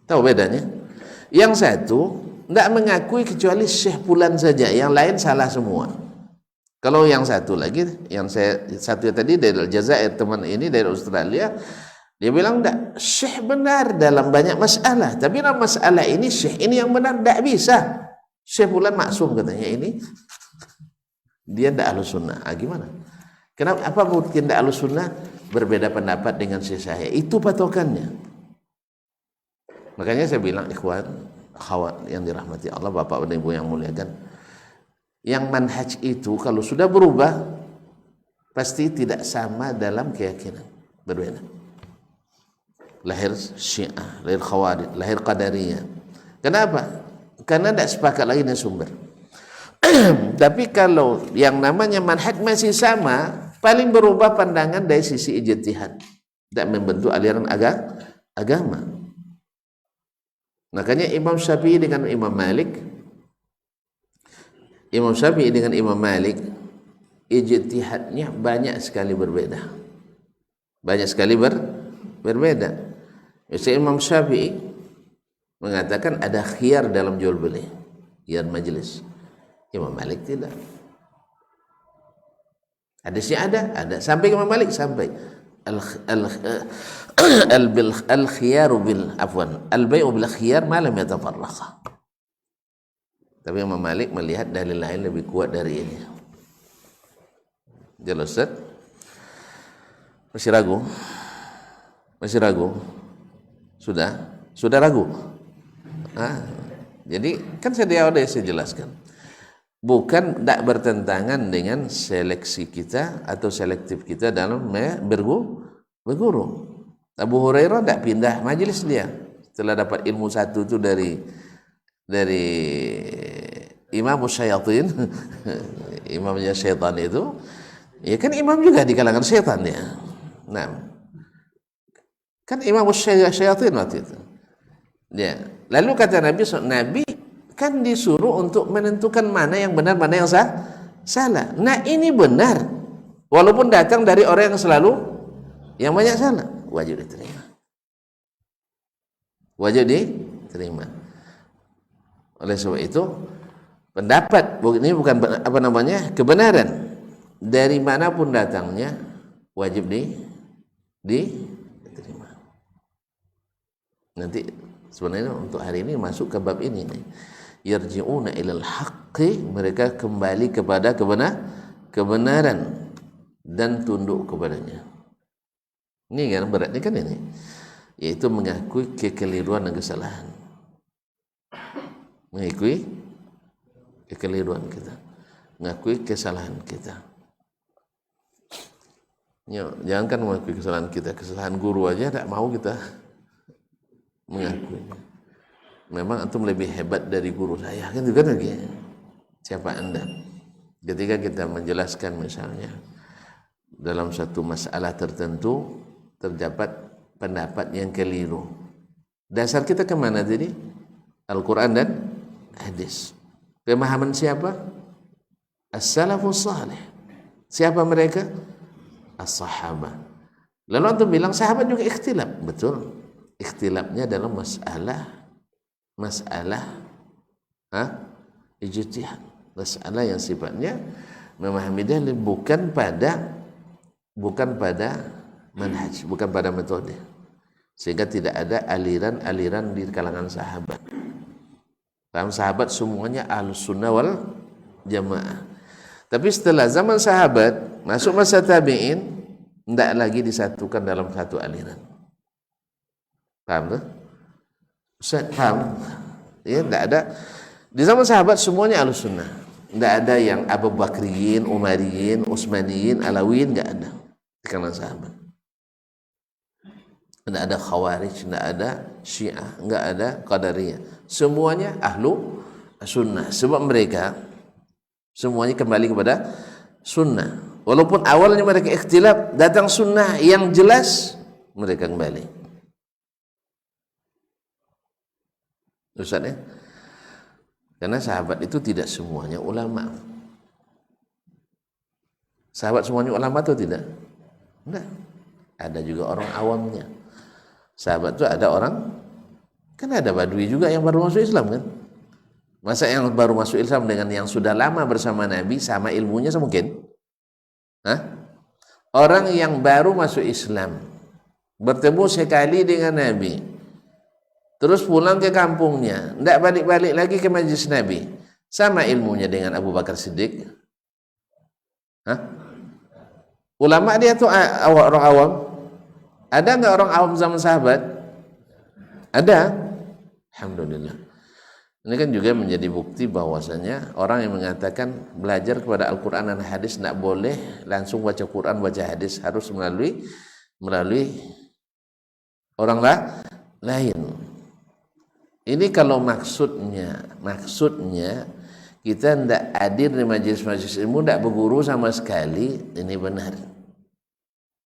Tahu bedanya? Yang satu, tidak mengakui kecuali Syekh Fulan saja, yang lain salah semua. Kalau yang satu lagi, satu tadi dari Aljazair, teman ini dari Australia, dia bilang enggak, syekh benar dalam banyak masalah, tapi dalam masalah ini syekh ini yang benar, enggak bisa. Syekh Fulan maksum katanya ini. Dia enggak ahlus sunnah. Gimana? Kenapa? Apa mungkin enggak ahlus sunnah? Berbeda pendapat dengan syekh saya. Itu patokannya. Makanya saya bilang ikhwan, akhwat yang dirahmati Allah, Bapak dan Ibu yang muliakan, yang manhaj itu kalau sudah berubah pasti tidak sama dalam keyakinan, berbeda. Lahir Syiah, lahir Khawarij, lahir Qadariyah. Kenapa? Karena tidak sepakat lagi dengan sumber. Tapi kalau yang namanya manhaj masih sama, paling berubah pandangan dari sisi ijtihad, tidak membentuk aliran agama. Makanya Imam Syafi'i dengan Imam Malik, ijtihadnya banyak sekali berbeda. Berbeda. Misalnya Imam Syafi'i mengatakan ada khiyar dalam jual beli, khiyar majelis. Imam Malik tidak. Hadisnya ada. Sampai Imam Malik sampai al-khiyaru al-bai'u bil khiyar ma lam yatafarraqa. Tapi Imam Malik melihat dalil lain lebih kuat dari ini. Jelas Ustaz? Masih ragu? Sudah ragu? Jadi kan saya jelaskan. Bukan tidak bertentangan dengan seleksi kita atau selektif kita dalam berguru. Abu Hurairah tidak pindah majelis dia setelah dapat ilmu satu itu dari Imam Syayatin. imamnya syaitan itu, ya kan imam juga di kalangan syaitan ya. Nah, kan imam syaitan waktu itu. Ya. Lalu kata Nabi, Nabi kan disuruh untuk menentukan mana yang benar, mana yang salah. Nah ini benar, walaupun datang dari orang yang selalu yang banyak salah, wajib diterima. Wajib diterima. Oleh sebab itu, pendapat ini bukan apa namanya kebenaran dari manapun datangnya, wajib diterima. Nanti sebenarnya untuk hari ini masuk ke bab ini nih. Yarji'una ilal haqqi, mereka kembali kepada kebenaran dan tunduk kepadanya. Ini kan beratnya kan ini, yaitu mengakui kekeliruan dan kesalahan. Mengakui kekeliruan kita, mengakui kesalahan kita. Jangan kan mengakui kesalahan kita, kesalahan guru aja tidak mau kita mengakui. Memang antum lebih hebat dari guru saya, kan juga lagi. Siapa anda? Ketika kita menjelaskan misalnya dalam satu masalah tertentu terdapat pendapat yang keliru, dasar kita kemana tadi? Al-Quran dan hadis. Pemahaman siapa? As-salafus salih. Siapa mereka? As-sahabah. Lalu antum bilang sahabat juga ikhtilaf. Betul, ikhtilafnya dalam masalah ijtihad, masalah yang sifatnya memahami dalil, bukan pada manhaj, bukan pada metode, sehingga tidak ada aliran-aliran di kalangan sahabat. Paham, sahabat semuanya ahlus sunnah wal jamaah. Tapi setelah zaman sahabat masuk masa tabi'in, tidak lagi disatukan dalam satu aliran. Paham tuh? Ustaz, paham? Ya, tidak ada. Di zaman sahabat semuanya ahlus sunnah. Tidak ada yang Abu Bakriyin, Umariyin, Utsmaniyin, Alawiyin, tidak ada di kalangan sahabat. Tidak ada Khawarij, tidak ada Syiah, tidak ada Qadariyah. Semuanya ahlu sunnah. Sebab mereka semuanya kembali kepada sunnah. Walaupun awalnya mereka ikhtilaf, datang sunnah yang jelas, mereka kembali. Ustaz ya? Karena sahabat itu tidak semuanya ulama. Sahabat semuanya ulama atau tidak? Tidak. Ada juga orang awamnya. Sahabat itu ada orang, kan ada badui juga yang baru masuk Islam kan? Masa yang baru masuk Islam dengan yang sudah lama bersama Nabi sama ilmunya semungkin? Hah? Orang yang baru masuk Islam bertemu sekali dengan Nabi, terus pulang ke kampungnya, tidak balik-balik lagi ke majlis Nabi, sama ilmunya dengan Abu Bakar Siddiq? Hah? Ulama dia tuh orang awam? Ada nggak orang awam zaman sahabat? Ada. Alhamdulillah. Ini kan juga menjadi bukti bahwasanya orang yang mengatakan belajar kepada Al-Quran dan hadis tidak boleh langsung baca Quran, baca hadis, harus melalui orang lain. Ini kalau maksudnya kita tidak hadir di majelis-majelis ilmu, tidak berguru sama sekali, ini benar.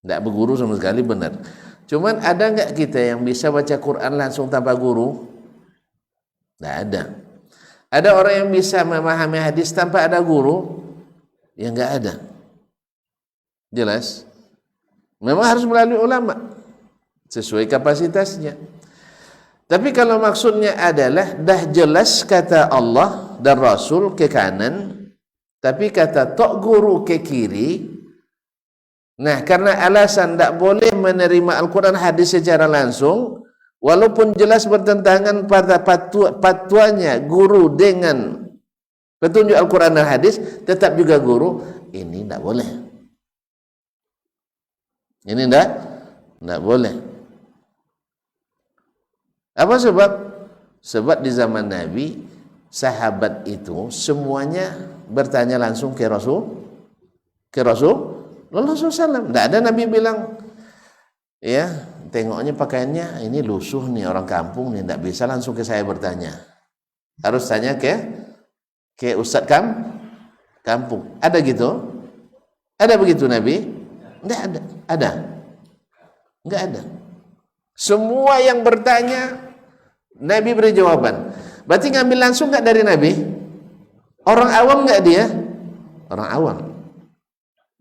Tidak berguru sama sekali benar. Cuman ada nggak kita yang bisa baca Quran langsung tanpa guru? Tidak ada. Ada orang yang bisa memahami hadis tanpa ada guru? Ya nggak ada. Jelas? Memang harus melalui ulama sesuai kapasitasnya. Tapi kalau maksudnya adalah dah jelas kata Allah dan Rasul ke kanan, tapi kata tok guru ke kiri. Nah, karena alasan tak boleh menerima Al-Quran hadis secara langsung, walaupun jelas bertentangan pada fatwanya guru dengan petunjuk Al-Quran dan hadis, tetap juga guru, ini tak boleh. Ini tak boleh. Apa sebab? Sebab di zaman Nabi, sahabat itu semuanya bertanya langsung ke Rasulullah SAW. Tidak ada Nabi bilang, ya tengoknya pakaiannya ini lusuh nih, orang kampung nih, tidak bisa langsung ke saya bertanya. Harus tanya ke Ustadz kampung. Ada gitu? Ada begitu Nabi? Tidak ada. Ada? Enggak ada. Semua yang bertanya Nabi beri jawaban. Berarti ngambil langsung enggak dari Nabi? Orang awam enggak dia? Orang awam.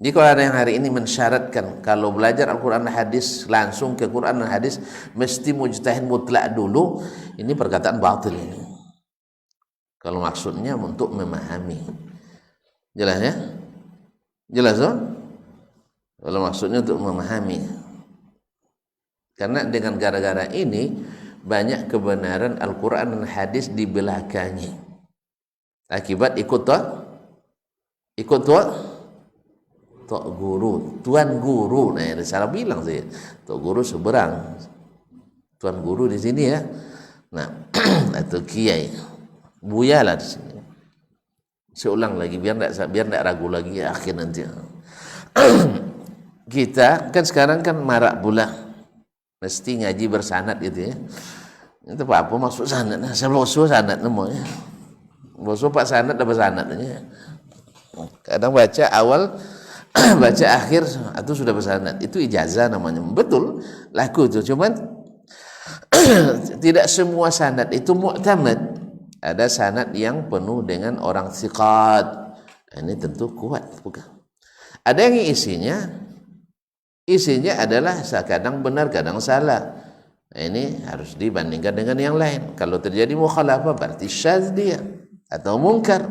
Jadi kalau ada yang hari ini mensyaratkan kalau belajar Al-Quran dan Hadis langsung ke Quran dan Hadis mesti mujtahid mutlak dulu, ini perkataan batil ini. Kalau maksudnya untuk memahami. Jelas ya? Jelas toh? Kalau maksudnya untuk memahami. Karena dengan gara-gara ini banyak kebenaran Al-Quran dan Hadis dibelakangi. Akibat ikut toh? Ikut toh? Tok guru, tuan guru. Nah, salah bilang saya. Tok guru seberang. Tuan guru di sini ya. Nah, atau kiai. Buya lah di sini. Saya ulang lagi biar enggak ragu lagi ya, akhir nanti. Kita kan sekarang kan marak pula mesti ngaji bersanad gitu ya. Itu apa maksud sanad? Nah, saya bosu sanad namanya. Bosu pak sanad dapat sanadnya. Kadang baca awal baca akhir itu sudah bersanad. Itu ijazah namanya. Betul, laku itu. Cuman tidak semua sanad itu mu'tamad. Ada sanad yang penuh dengan orang thiqat. Ini tentu kuat, bukan? Ada yang isinya adalah kadang benar, kadang salah. Nah, ini harus dibandingkan dengan yang lain. Kalau terjadi mukhalafah berarti syadz dia atau mungkar.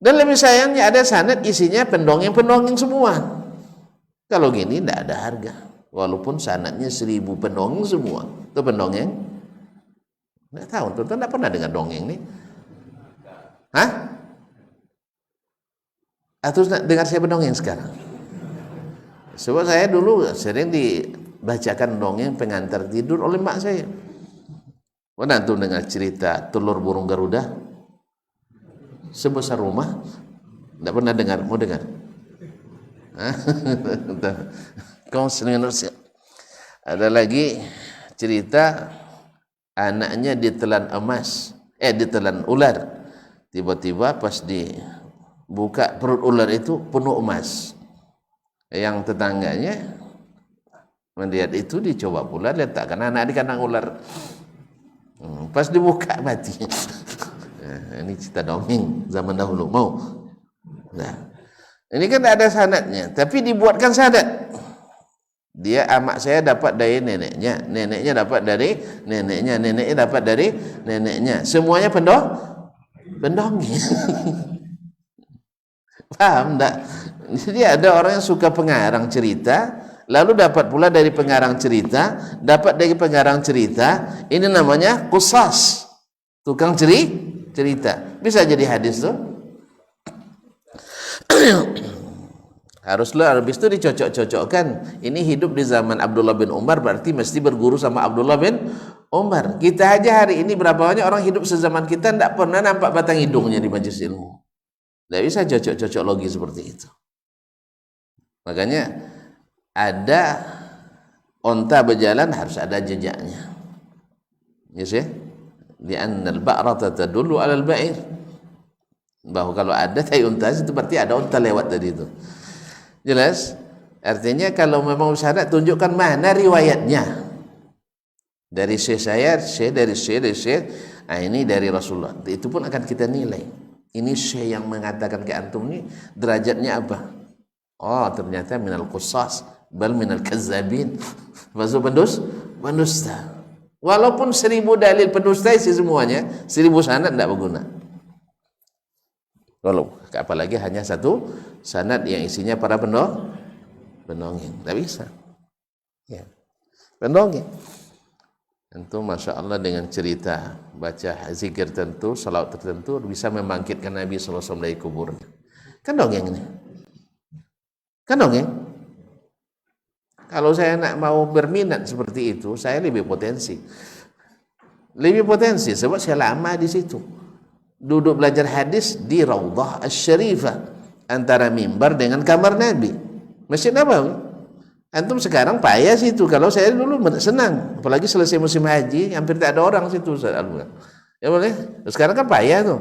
Dan lebih sayangnya ada sanad isinya pendongeng-pendongeng semua. Kalau gini tidak ada harga. Walaupun sanadnya 1000 pendongeng semua. Itu pendongeng? Tidak tahu, tuan tidak pernah dengar dongeng nih. Hah? Atau dengar saya pendongeng sekarang? Sebab saya dulu sering dibacakan dongeng pengantar tidur oleh mak saya. Pernah tuh dengar cerita telur burung Garuda? Sebesar rumah. Tidak pernah dengar, mau dengar? Kau sering dengar. Ada lagi cerita anaknya ditelan emas, ditelan ular. Tiba-tiba pas dibuka perut ular itu penuh emas. Yang tetangganya melihat itu dicoba pula letakkan anak di kandang ular. Pas dibuka mati. Ini cerita dongeng zaman dahulu mau. Nah, ini kan ada sanadnya, tapi dibuatkan sanad. Dia amak saya dapat dari neneknya, neneknya dapat dari neneknya, neneknya dapat dari neneknya. Semuanya pendongeng. Paham enggak? Jadi ada orang yang suka pengarang cerita, lalu dapat pula dari pengarang cerita, dapat dari pengarang cerita. Ini namanya qusas, tukang cerita. Bisa jadi hadis tuh. Haruslah habis itu dicocok-cocokkan. Ini hidup di zaman Abdullah bin Umar berarti mesti berguru sama Abdullah bin Umar. Kita aja hari ini berapa banyak orang hidup sezaman kita tidak pernah nampak batang hidungnya di majelis ilmu. Tidak bisa cocok-cocok logi seperti itu. Makanya ada onta berjalan harus ada jejaknya. Yes ya? Li'annal ba'rata tadullu 'alal ba'ir. Bahwa kalau ada tai unta itu berarti ada unta lewat tadi itu. Jelas? Artinya kalau memang syarat tunjukkan mana riwayatnya. Dari syekh saya, dari syekh, ini dari Rasulullah. Itu pun akan kita nilai. Ini syekh yang mengatakan ke antum ini derajatnya apa? Oh, ternyata minal qusas, bal minal kazzabin. Maksud pendusta. Walaupun 1000 dalil pendusta isi semuanya, 1000 sanad tidak berguna. Kalau apalagi hanya satu sanad yang isinya para pendongeng, tidak bisa. Ya. Pendongeng. Tentu Masya Allah dengan cerita baca zikir tertentu, salawat tertentu bisa membangkitkan Nabi SAW dari kuburnya. Kan dongeng ini. Kan dongeng. Kalau saya nak mau berminat seperti itu, saya lebih potensi. Lebih potensi sebab saya lama di situ. Duduk belajar hadis di Raudhah Asy-Syarifah antara mimbar dengan kamar Nabi. Masjid Nabawi. Antum sekarang payah situ. Kalau saya dulu senang, apalagi selesai musim haji, hampir tak ada orang situ. Ya boleh. Sekarang kan payah tuh.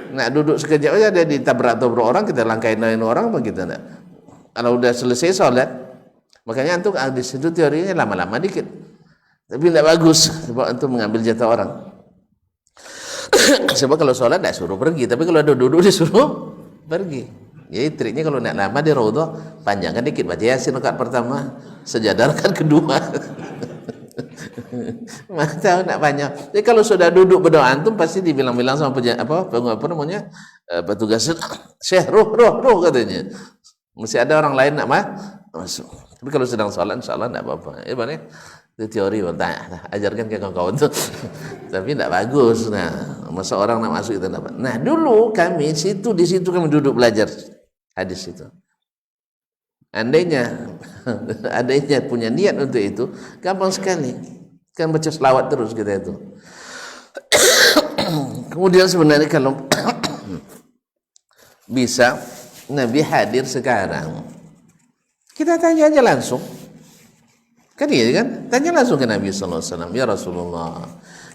Nak duduk sekejap aja dia ditabrak-tabrak orang, kita langkain orang apa kita nak? Kalau udah selesai sholat, makanya antum di situ teorinya lama-lama dikit. Tapi tidak bagus sebab antum mengambil jatah orang. Sebab kalau sholat tidak suruh pergi, tapi kalau ada duduk disuruh pergi. Jadi triknya kalau nak lama di raudhah, panjangkan dikit, baca Yasin rakaat pertama, sejadah rakaat kedua. Tahu nak banyak. Jadi kalau sudah duduk berdoa antum pasti dibilang-bilang sama petugas, Syekh roh katanya. Mesti ada orang lain nak masuk. Tapi kalau sedang sholat insyaallah tidak apa-apa. Mana? Itu teori ajarkan ke kawan-kawan tu. Tapi tidak bagus. Nah, masa orang nak masuk kita dapat. Nah, dulu kami di situ kami duduk belajar hadis itu. Andainya punya niat untuk itu, gampang sekali. Kan baca selawat terus kita itu. Kemudian sebenarnya kalau bisa Nabi hadir sekarang, kita tanya aja langsung. Kan iya kan? Tanya langsung ke Nabi sallallahu alaihi wasallam, "Ya Rasulullah,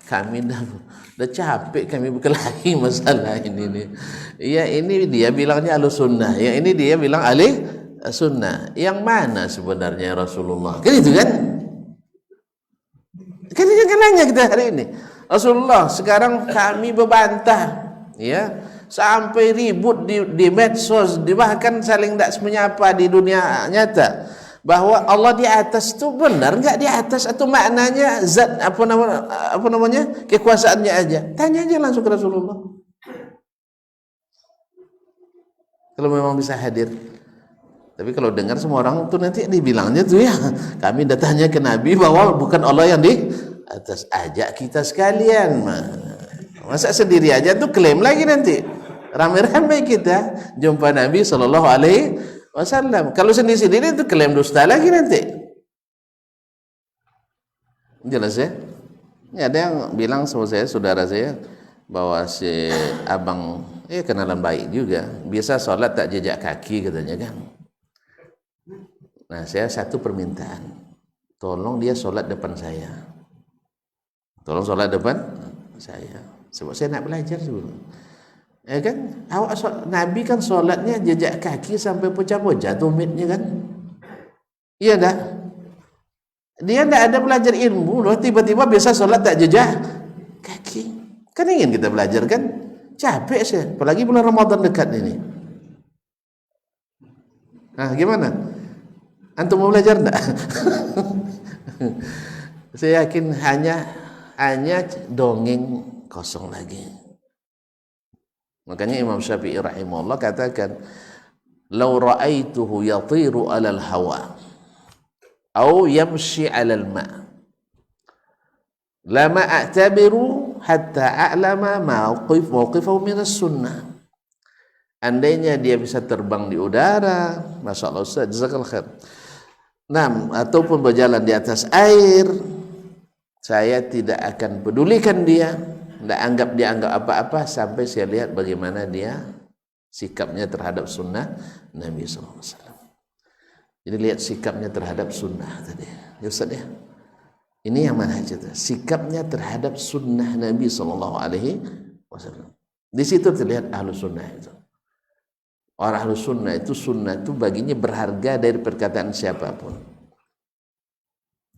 kami dah capek kami berkelahi masalah ini nih. Ya ini dia bilangnya Ahlus Sunnah, yang ini dia bilang Ahli Sunnah. Yang mana sebenarnya Rasulullah?" Kan itu kan? Kan ini kan nanya kita hari ini. Rasulullah, sekarang kami berbantah, ya, sampai ribut di medsos, bahkan saling tak menyapa di dunia nyata. Bahwa Allah di atas itu benar enggak di atas, atau maknanya zat apa namanya kekuasaannya aja. Tanya aja langsung ke Rasulullah. Kalau memang bisa hadir. Tapi kalau dengar semua orang tuh nanti dibilangnya tuh ya, kami datangnya ke Nabi bahwa bukan Allah yang di atas. Ajak kita sekalian. Masa sendiri aja tuh klaim lagi nanti. Ramai-ramai kita jumpa Nabi sallallahu alaihi wasallam. Kalau sendiri-sendiri itu klaim dusta lagi nanti. Jelas ya? Ini ada yang bilang sama saya, saudara saya, bahwa si abang kenalan baik juga, biasa sholat tak jejak kaki katanya kan. Nah, saya satu permintaan, tolong dia sholat depan saya. Tolong sholat depan saya. Sebab saya nak belajar dulu. Ya kan? Nabi kan sholatnya jejak kaki sampai pecah-pecah tumitnya kan? Iya tak? Dia tidak ada belajar ilmu loh, tiba-tiba biasa sholat tak jejak kaki. Kan ingin kita belajar kan? Capek saya, apalagi bulan Ramadan dekat ini. Nah, gimana? Antum mau belajar enggak? Saya yakin hanya dongeng kosong lagi. Makanya Imam Syafi'i rahimahullah katakan, "Lau ra'aituhu yatiru 'alal hawa au yamshi 'alal ma' lama a'tabiru hatta a'lama mawqifahu minas sunnah." Andainya dia bisa terbang di udara, Masya Allah Ustaz, jazakallahu khair. Nah, ataupun berjalan di atas air, saya tidak akan pedulikan dia, tidak dianggap apa-apa sampai saya lihat bagaimana dia sikapnya terhadap sunnah Nabi SAW. Jadi lihat sikapnya terhadap sunnah tadi, ya Ustaz ya. Ini yang mana aja tuh, sikapnya terhadap sunnah Nabi SAW. Di situ terlihat Ahlus Sunnah itu. Orang Ahlus Sunnah itu baginya berharga dari perkataan siapapun.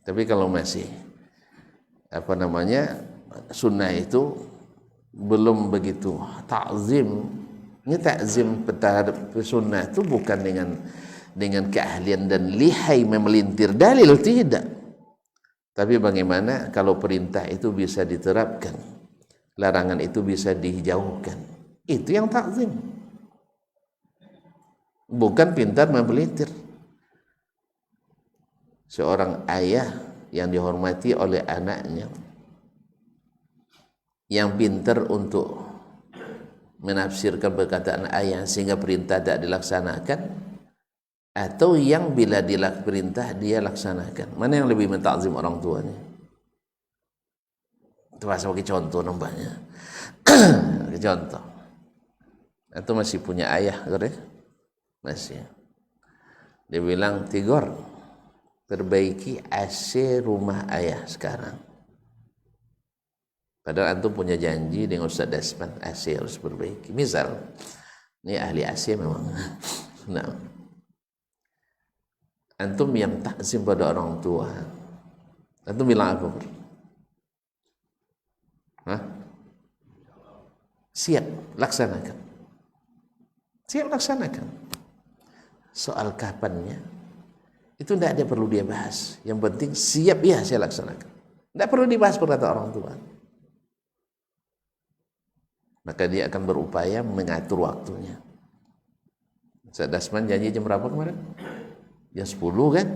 Tapi kalau masih sunnah itu belum begitu ta'zim. Ini ta'zim terhadap sunnah itu bukan dengan keahlian dan lihai memelintir dalil, tidak. Tapi bagaimana kalau perintah itu bisa diterapkan, larangan itu bisa dijauhkan. Itu yang ta'zim. Bukan pintar memelintir. Seorang ayah yang dihormati oleh anaknya, yang pintar untuk menafsirkan perkataan ayah sehingga perintah tidak dilaksanakan, atau yang bila perintah dia laksanakan. Mana yang lebih mentakzim orang tuanya? Itu sebagai contoh nampaknya. Contoh. Atau masih punya ayah, kan? Masih. Dia bilang, Tigor, perbaiki AC rumah ayah sekarang. Padahal antum punya janji dengan Ustaz Dasman, AC harus perbaiki. Misal, ini ahli AC memang. Nah, antum yang takzim pada orang tua, antum bilang apa? Hah? Siap, laksanakan. Siap, laksanakan. Soal kapannya, itu tidak ada perlu dia bahas. Yang penting siap, ya saya laksanakan. Tidak perlu dibahas perkataan orang tua. Maka dia akan berupaya mengatur waktunya. Ustaz Dasman janji jam berapa kemarin? Jam 10 kan?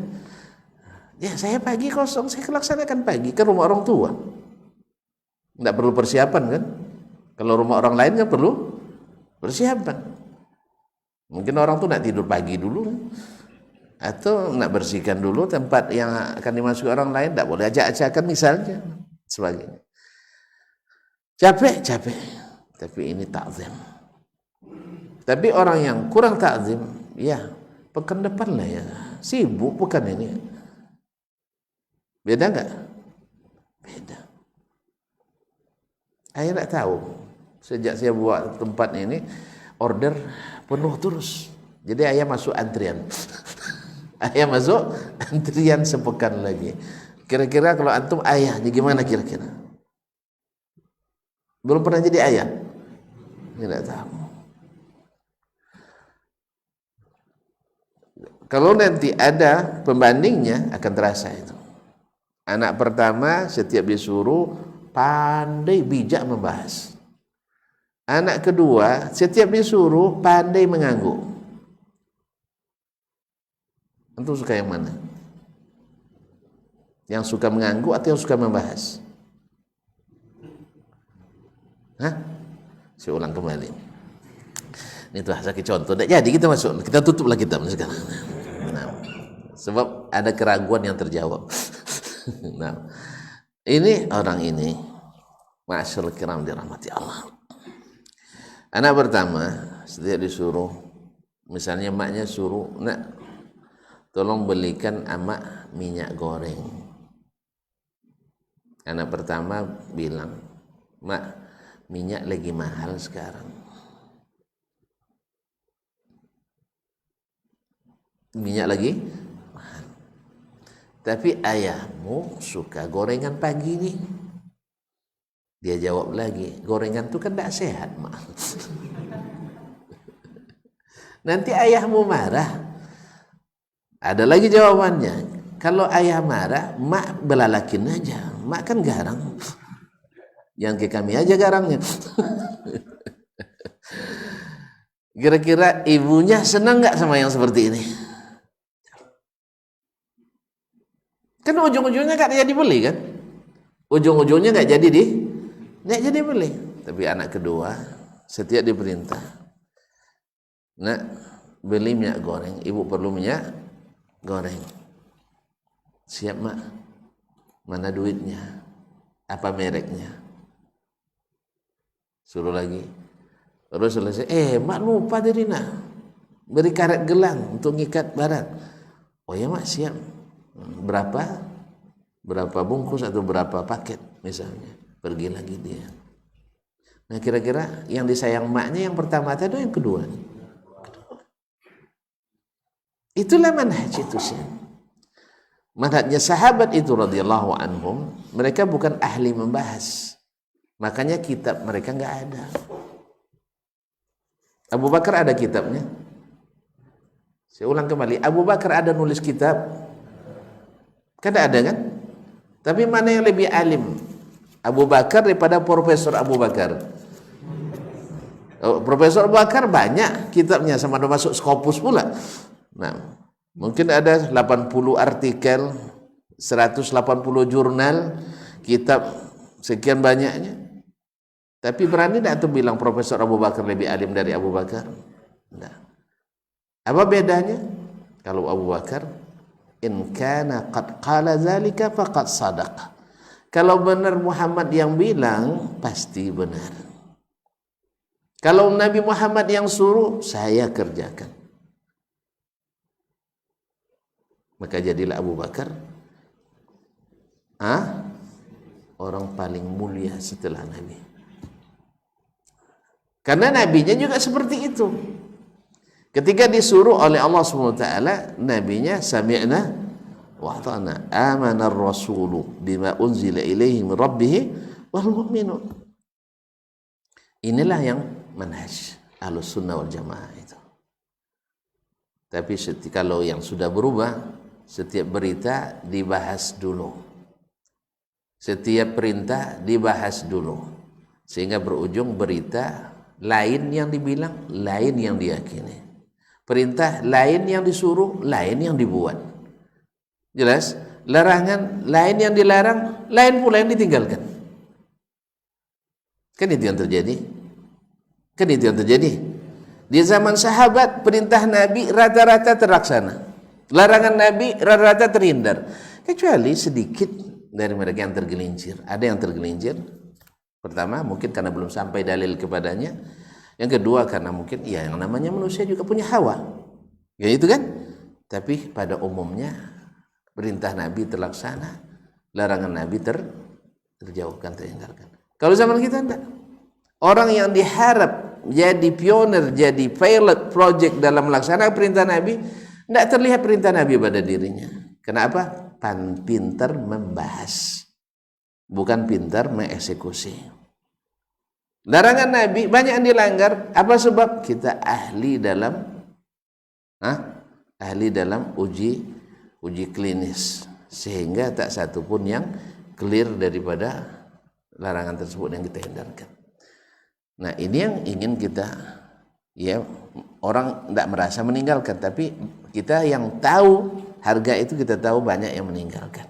Ya saya pagi kosong, saya laksanakan pagi ke rumah orang tua. Tidak perlu persiapan kan? Kalau rumah orang lain kan perlu persiapan. Mungkin orang tuh nak tidur pagi dulu, atau nak bersihkan dulu tempat yang akan dimasuki orang lain, tidak boleh ajak-ajakan misalnya, sebagainya. Capek, tapi ini takzim. Tapi orang yang kurang takzim, ya pekan depan lah ya, sibuk bukan ini. Beda nggak? Beda. Saya nggak tahu. Sejak saya buat tempat ini, order penuh terus. Jadi ayah masuk antrian. Ayah masuk antrian sepekan lagi. Kira-kira kalau antum ayahnya gimana kira-kira? Belum pernah jadi ayah? Tidak tahu. Kalau nanti ada pembandingnya akan terasa itu. Anak pertama setiap disuruh pandai bijak membahas. Anak kedua setiap disuruh pandai mengangguk. Antum suka yang mana? Yang suka mengangguk atau yang suka membahas? Hah? Saya ulang kembali. Ini tuh sakit contoh. Tidak jadi kita masuk. Kita tutuplah kitab sekarang. Nah, sebab ada keraguan yang terjawab. Nah, ini orang ini, masyaallah kiram dirahmati Allah. Anak pertama setiap disuruh, misalnya maknya suruh, nak tolong belikan amak minyak goreng. Anak pertama bilang, mak minyak lagi mahal sekarang. Minyak lagi mahal. Tapi ayahmu suka gorengan pagi nih. Dia jawab lagi, gorengan itu kan tidak sehat, mak. Nanti ayahmu marah. Ada lagi jawabannya. Kalau ayah marah, mak belalakin aja. Mak kan garang. Yang ke kami aja garangnya. Kira-kira ibunya senang nggak sama yang seperti ini? Kan ujung-ujungnya nggak jadi beli kan? Ujung-ujungnya nggak jadi beli. Tapi anak kedua setiap diperintah, nak beli minyak goreng, ibu perlu minyak goreng. Siap mak. Mana duitnya? Apa mereknya? Suruh lagi. Terus selesai. Mak lupa tadi nak beri karet gelang untuk ngikat barang. Oh ya mak, siap. Berapa bungkus atau berapa paket misalnya. Pergi lagi dia. Nah kira-kira yang disayang maknya yang pertama atau yang kedua? Itulah manhaj itu sih. Manhajnya sahabat itu radhiyallahu anhum, mereka bukan ahli membahas. Makanya kitab mereka nggak ada. Abu Bakar ada kitabnya. Saya ulang kembali, Abu Bakar ada nulis kitab? Kan ada kan? Tapi mana yang lebih alim? Abu Bakar daripada Profesor Abu Bakar? Profesor Abu Bakar banyak kitabnya, sama ada masuk Scopus pula. Nah, mungkin ada 80 artikel, 180 jurnal, kitab sekian banyaknya. Tapi berani tidak tuh bilang Profesor Abu Bakar lebih alim dari Abu Bakar? Tidak. Apa bedanya? Kalau Abu Bakar, in kana qad qala zalika faqad sadaqa. Kalau benar Muhammad yang bilang, pasti benar. Kalau Nabi Muhammad yang suruh, saya kerjakan. Maka jadilah Abu Bakar orang paling mulia setelah Nabi. Karena nabinya juga seperti itu. Ketika disuruh oleh Allah SWT, nabinya sami'na wa ata'na, amana ar-rasulu bima unzila ilaihi min rabbih wal mu'minun. Inilah yang manhaj Ahlus Sunnah wal Jamaah itu. Tapi kalau yang sudah berubah, setiap berita dibahas dulu, setiap perintah dibahas dulu, sehingga berujung berita lain yang dibilang, lain yang diyakini. Perintah lain yang disuruh, lain yang dibuat. Jelas? Larangan lain yang dilarang, lain pula yang ditinggalkan. Kan itu yang terjadi. Kan itu yang terjadi. Di zaman sahabat, perintah Nabi rata-rata terlaksana. Larangan Nabi rata-rata terhindar. Kecuali sedikit dari mereka yang tergelincir. Ada yang tergelincir. Pertama, mungkin karena belum sampai dalil kepadanya. Yang kedua, karena mungkin ya yang namanya manusia juga punya hawa. Ya itu kan? Tapi pada umumnya perintah Nabi terlaksana, larangan Nabi terjauhkan, terhindarkan. Kalau zaman kita enggak. Orang yang diharap jadi pionir, jadi pilot project dalam melaksanakan perintah Nabi, enggak terlihat perintah Nabi pada dirinya. Kenapa? Pintar membahas, bukan pintar mengeksekusi. Larangan Nabi banyak yang dilanggar. Apa sebab? Kita ahli dalam uji klinis, sehingga tak satu pun yang clear daripada larangan tersebut yang kita hindarkan. Nah, ini yang ingin kita, ya, orang tidak merasa meninggalkan, tapi kita yang tahu harga itu, kita tahu banyak yang meninggalkan.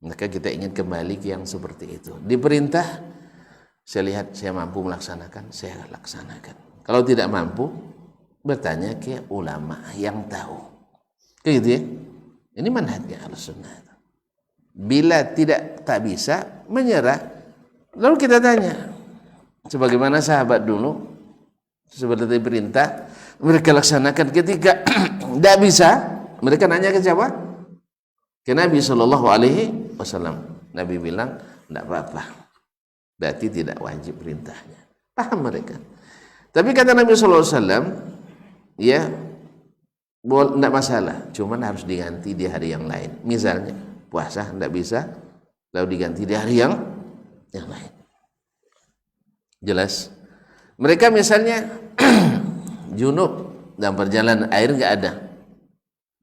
Maka kita ingin kembali ke yang seperti itu. Diperintah, saya lihat saya mampu melaksanakan, saya laksanakan. Kalau tidak mampu, bertanya ke ulama yang tahu. Kayak gitu ya. Ini manhajnya Ahlussunnah. Bila tak bisa, menyerah. Lalu kita tanya, sebagaimana sahabat dulu, seperti perintah, mereka laksanakan. Ketika tidak bisa, mereka nanya ke siapa? Ke Nabi SAW. Nabi bilang, tidak apa-apa. Berarti tidak wajib perintahnya. Paham mereka. Tapi kata Nabi SAW, ya, tidak masalah, cuman harus diganti di hari yang lain. Misalnya puasa tidak bisa, lalu diganti di hari yang lain. Jelas? Mereka misalnya junub dalam perjalanan air nggak ada.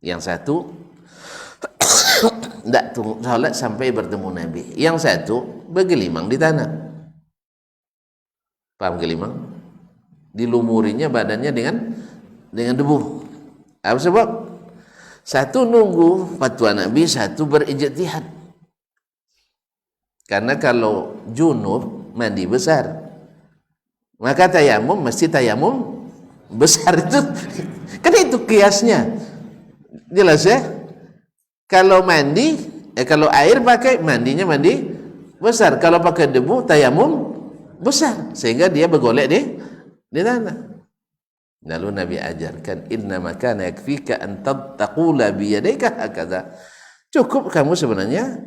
Yang satu tidak sholat sampai bertemu Nabi. Yang satu bergelimang di tanah. Paham gelimang? Dilumurinya badannya dengan debu. Apa sebab? Satu nunggu fatwa Nabi, satu berijtihad. Karena kalau junub mandi besar, maka tayamum mesti tayamum besar itu. Kan itu kiasnya. Jelas ya? Kalau mandi, kalau air pakai, mandinya mandi besar. Kalau pakai debu, tayamum besar, sehingga dia bergolek di tanah. Lalu Nabi ajarkan, innama kana yakfika an taqula bi yadayka hakadha. Cukup kamu sebenarnya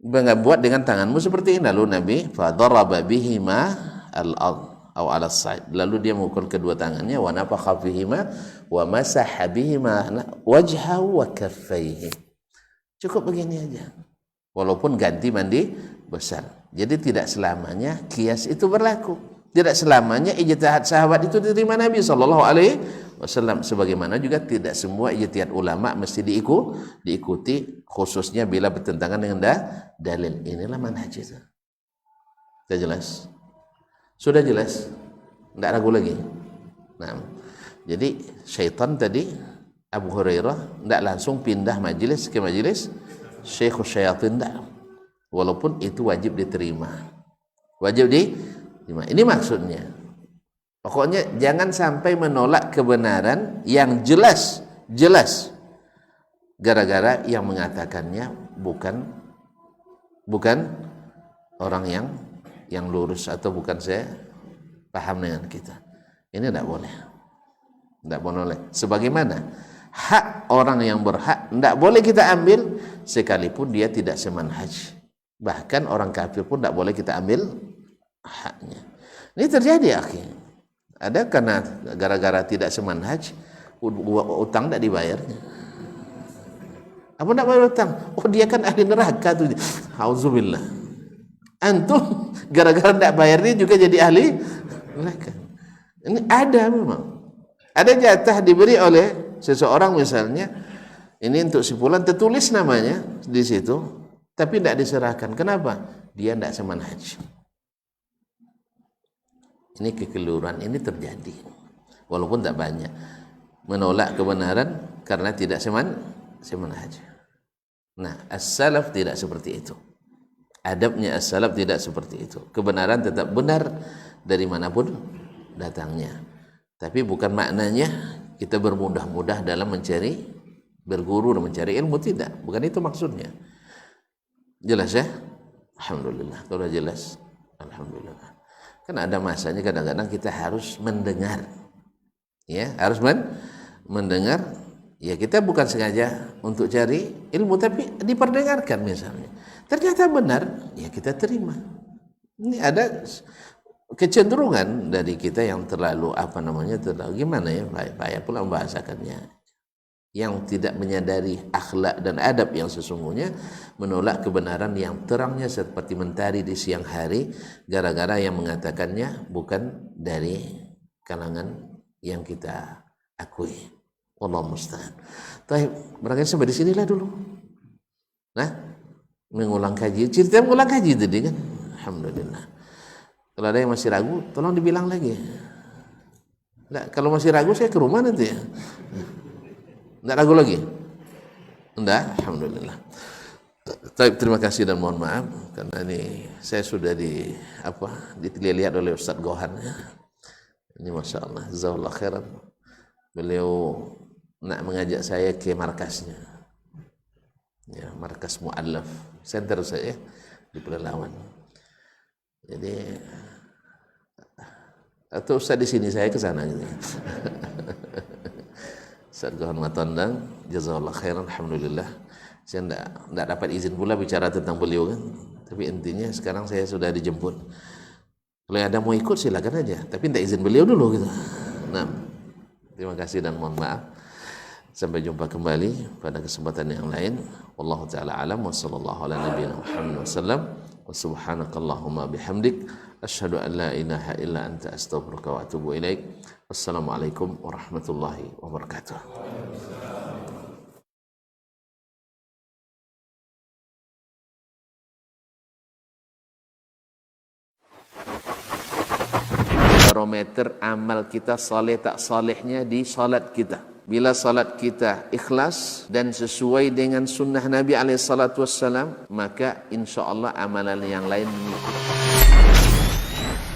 buat dengan tanganmu seperti ini. Lalu Nabi fadaraba bihima al-ard atau ala as-sa'id. Lalu dia memukul kedua tangannya, wa nafakha fihima wa masaha bihima wajhahu wa kaffaihi. Cukup begini aja. Walaupun ganti mandi besar. Jadi tidak selamanya kias itu berlaku. Tidak selamanya ijtihad sahabat itu diterima Nabi SAW. Sebagaimana juga tidak semua ijtihad ulama mesti diikuti, khususnya bila bertentangan dengan dalil. Inilah manhaj itu. Sudah jelas? Sudah jelas? Tidak ragu lagi. Nah, jadi syaitan tadi, Abu Hurairah tidak langsung pindah majelis ke majelis Syekhul Syayatin, tidak. Walaupun itu wajib diterima. Wajib diterima. Ini maksudnya. Pokoknya jangan sampai menolak kebenaran yang jelas. Gara-gara yang mengatakannya bukan orang yang lurus, atau bukan saya paham dengan kita. Ini tidak boleh. Tidak boleh. Sebagaimana hak orang yang berhak tidak boleh kita ambil sekalipun dia tidak semanhaj. Bahkan orang kafir pun tidak boleh kita ambil haknya. Ini terjadi akhirnya. Ada karena gara-gara tidak semanhaj, utang tidak dibayarnya. Apa tidak bayar utang? Oh dia kan ahli neraka tuh. Auzubillah. Antum gara-gara tidak bayar ini juga jadi ahli neraka. Ini ada memang. Ada jatah diberi oleh seseorang misalnya, ini untuk si fulan tertulis namanya di situ, tapi tidak diserahkan. Kenapa? Dia tidak semanhaj. Ini kekeliruan ini terjadi, walaupun tidak banyak. Menolak kebenaran karena tidak semanhaj. Nah, as-salaf tidak seperti itu. Adabnya as-salaf tidak seperti itu. Kebenaran tetap benar dari manapun datangnya. Tapi bukan maknanya kita bermudah-mudah dalam mencari, berguru dan mencari ilmu, tidak. Bukan itu maksudnya. Jelas ya? Alhamdulillah. Kalau jelas, alhamdulillah. Kan ada masanya kadang-kadang kita harus mendengar. Ya, harus mendengar. Ya kita bukan sengaja untuk cari ilmu, tapi diperdengarkan misalnya. Ternyata benar, ya kita terima. Ini ada kecenderungan dari kita yang terlalu terlalu gimana ya, payah pula membahasakannya. Yang tidak menyadari akhlak dan adab yang sesungguhnya, menolak kebenaran yang terangnya seperti mentari di siang hari, gara-gara yang mengatakannya bukan dari kalangan yang kita akui. Wallahu musta'an. Baik, barangkali sampai di sinilah dulu. Nah, mengulang kaji, cerita mengulang kaji tadi kan. Alhamdulillah. Kalau ada yang masih ragu, tolong dibilang lagi. Nah, kalau masih ragu saya ke rumah nanti ya. Enggak ragu lagi? Enggak? Alhamdulillah. Terima kasih dan mohon maaf karena ini saya sudah dilihat oleh Ustaz Gohan ya. Ini Masya Allah, jazakallah khairan. Beliau nak mengajak saya ke markasnya. Ya, markas Mu'allaf Center saya di Pelalawan. Jadi atau Ustaz di sini saya ke sana gitu. Ustaz Gohan Matondang, jazakallah khairan, alhamdulillah. Saya tidak dapat izin pula bicara tentang beliau kan. Tapi intinya sekarang saya sudah dijemput. Kalau ada mau ikut silakan aja, tapi tidak izin beliau dulu gitu. Nah, terima kasih dan mohon maaf. Sampai jumpa kembali pada kesempatan yang lain. Wallahu taala alam wa sallallahu ala nabiyina Muhammad wasallam. Wa subhanakallahumma bihamdik asyhadu an la ilaha illa anta astaghfiruka wa atubu ilaik. Wassalamualaikum warahmatullahi wabarakatuh. Barometer amal kita saleh tak salehnya di salat kita. Bila salat kita ikhlas dan sesuai dengan sunnah Nabi SAW, maka insya Allah amalan yang lain mengikuti.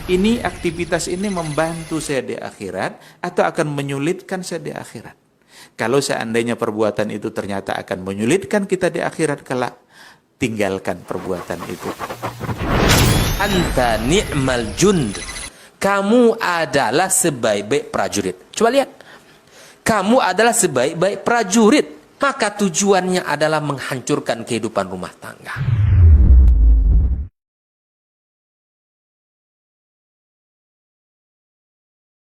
Ini aktivitas ini membantu saya di akhirat atau akan menyulitkan saya di akhirat. Kalau seandainya perbuatan itu ternyata akan menyulitkan kita di akhirat kelak, tinggalkan perbuatan itu. Anta ni'mal jund. Kamu adalah sebaik-baik prajurit. Coba lihat. Kamu adalah sebaik-baik prajurit. Maka tujuannya adalah menghancurkan kehidupan rumah tangga.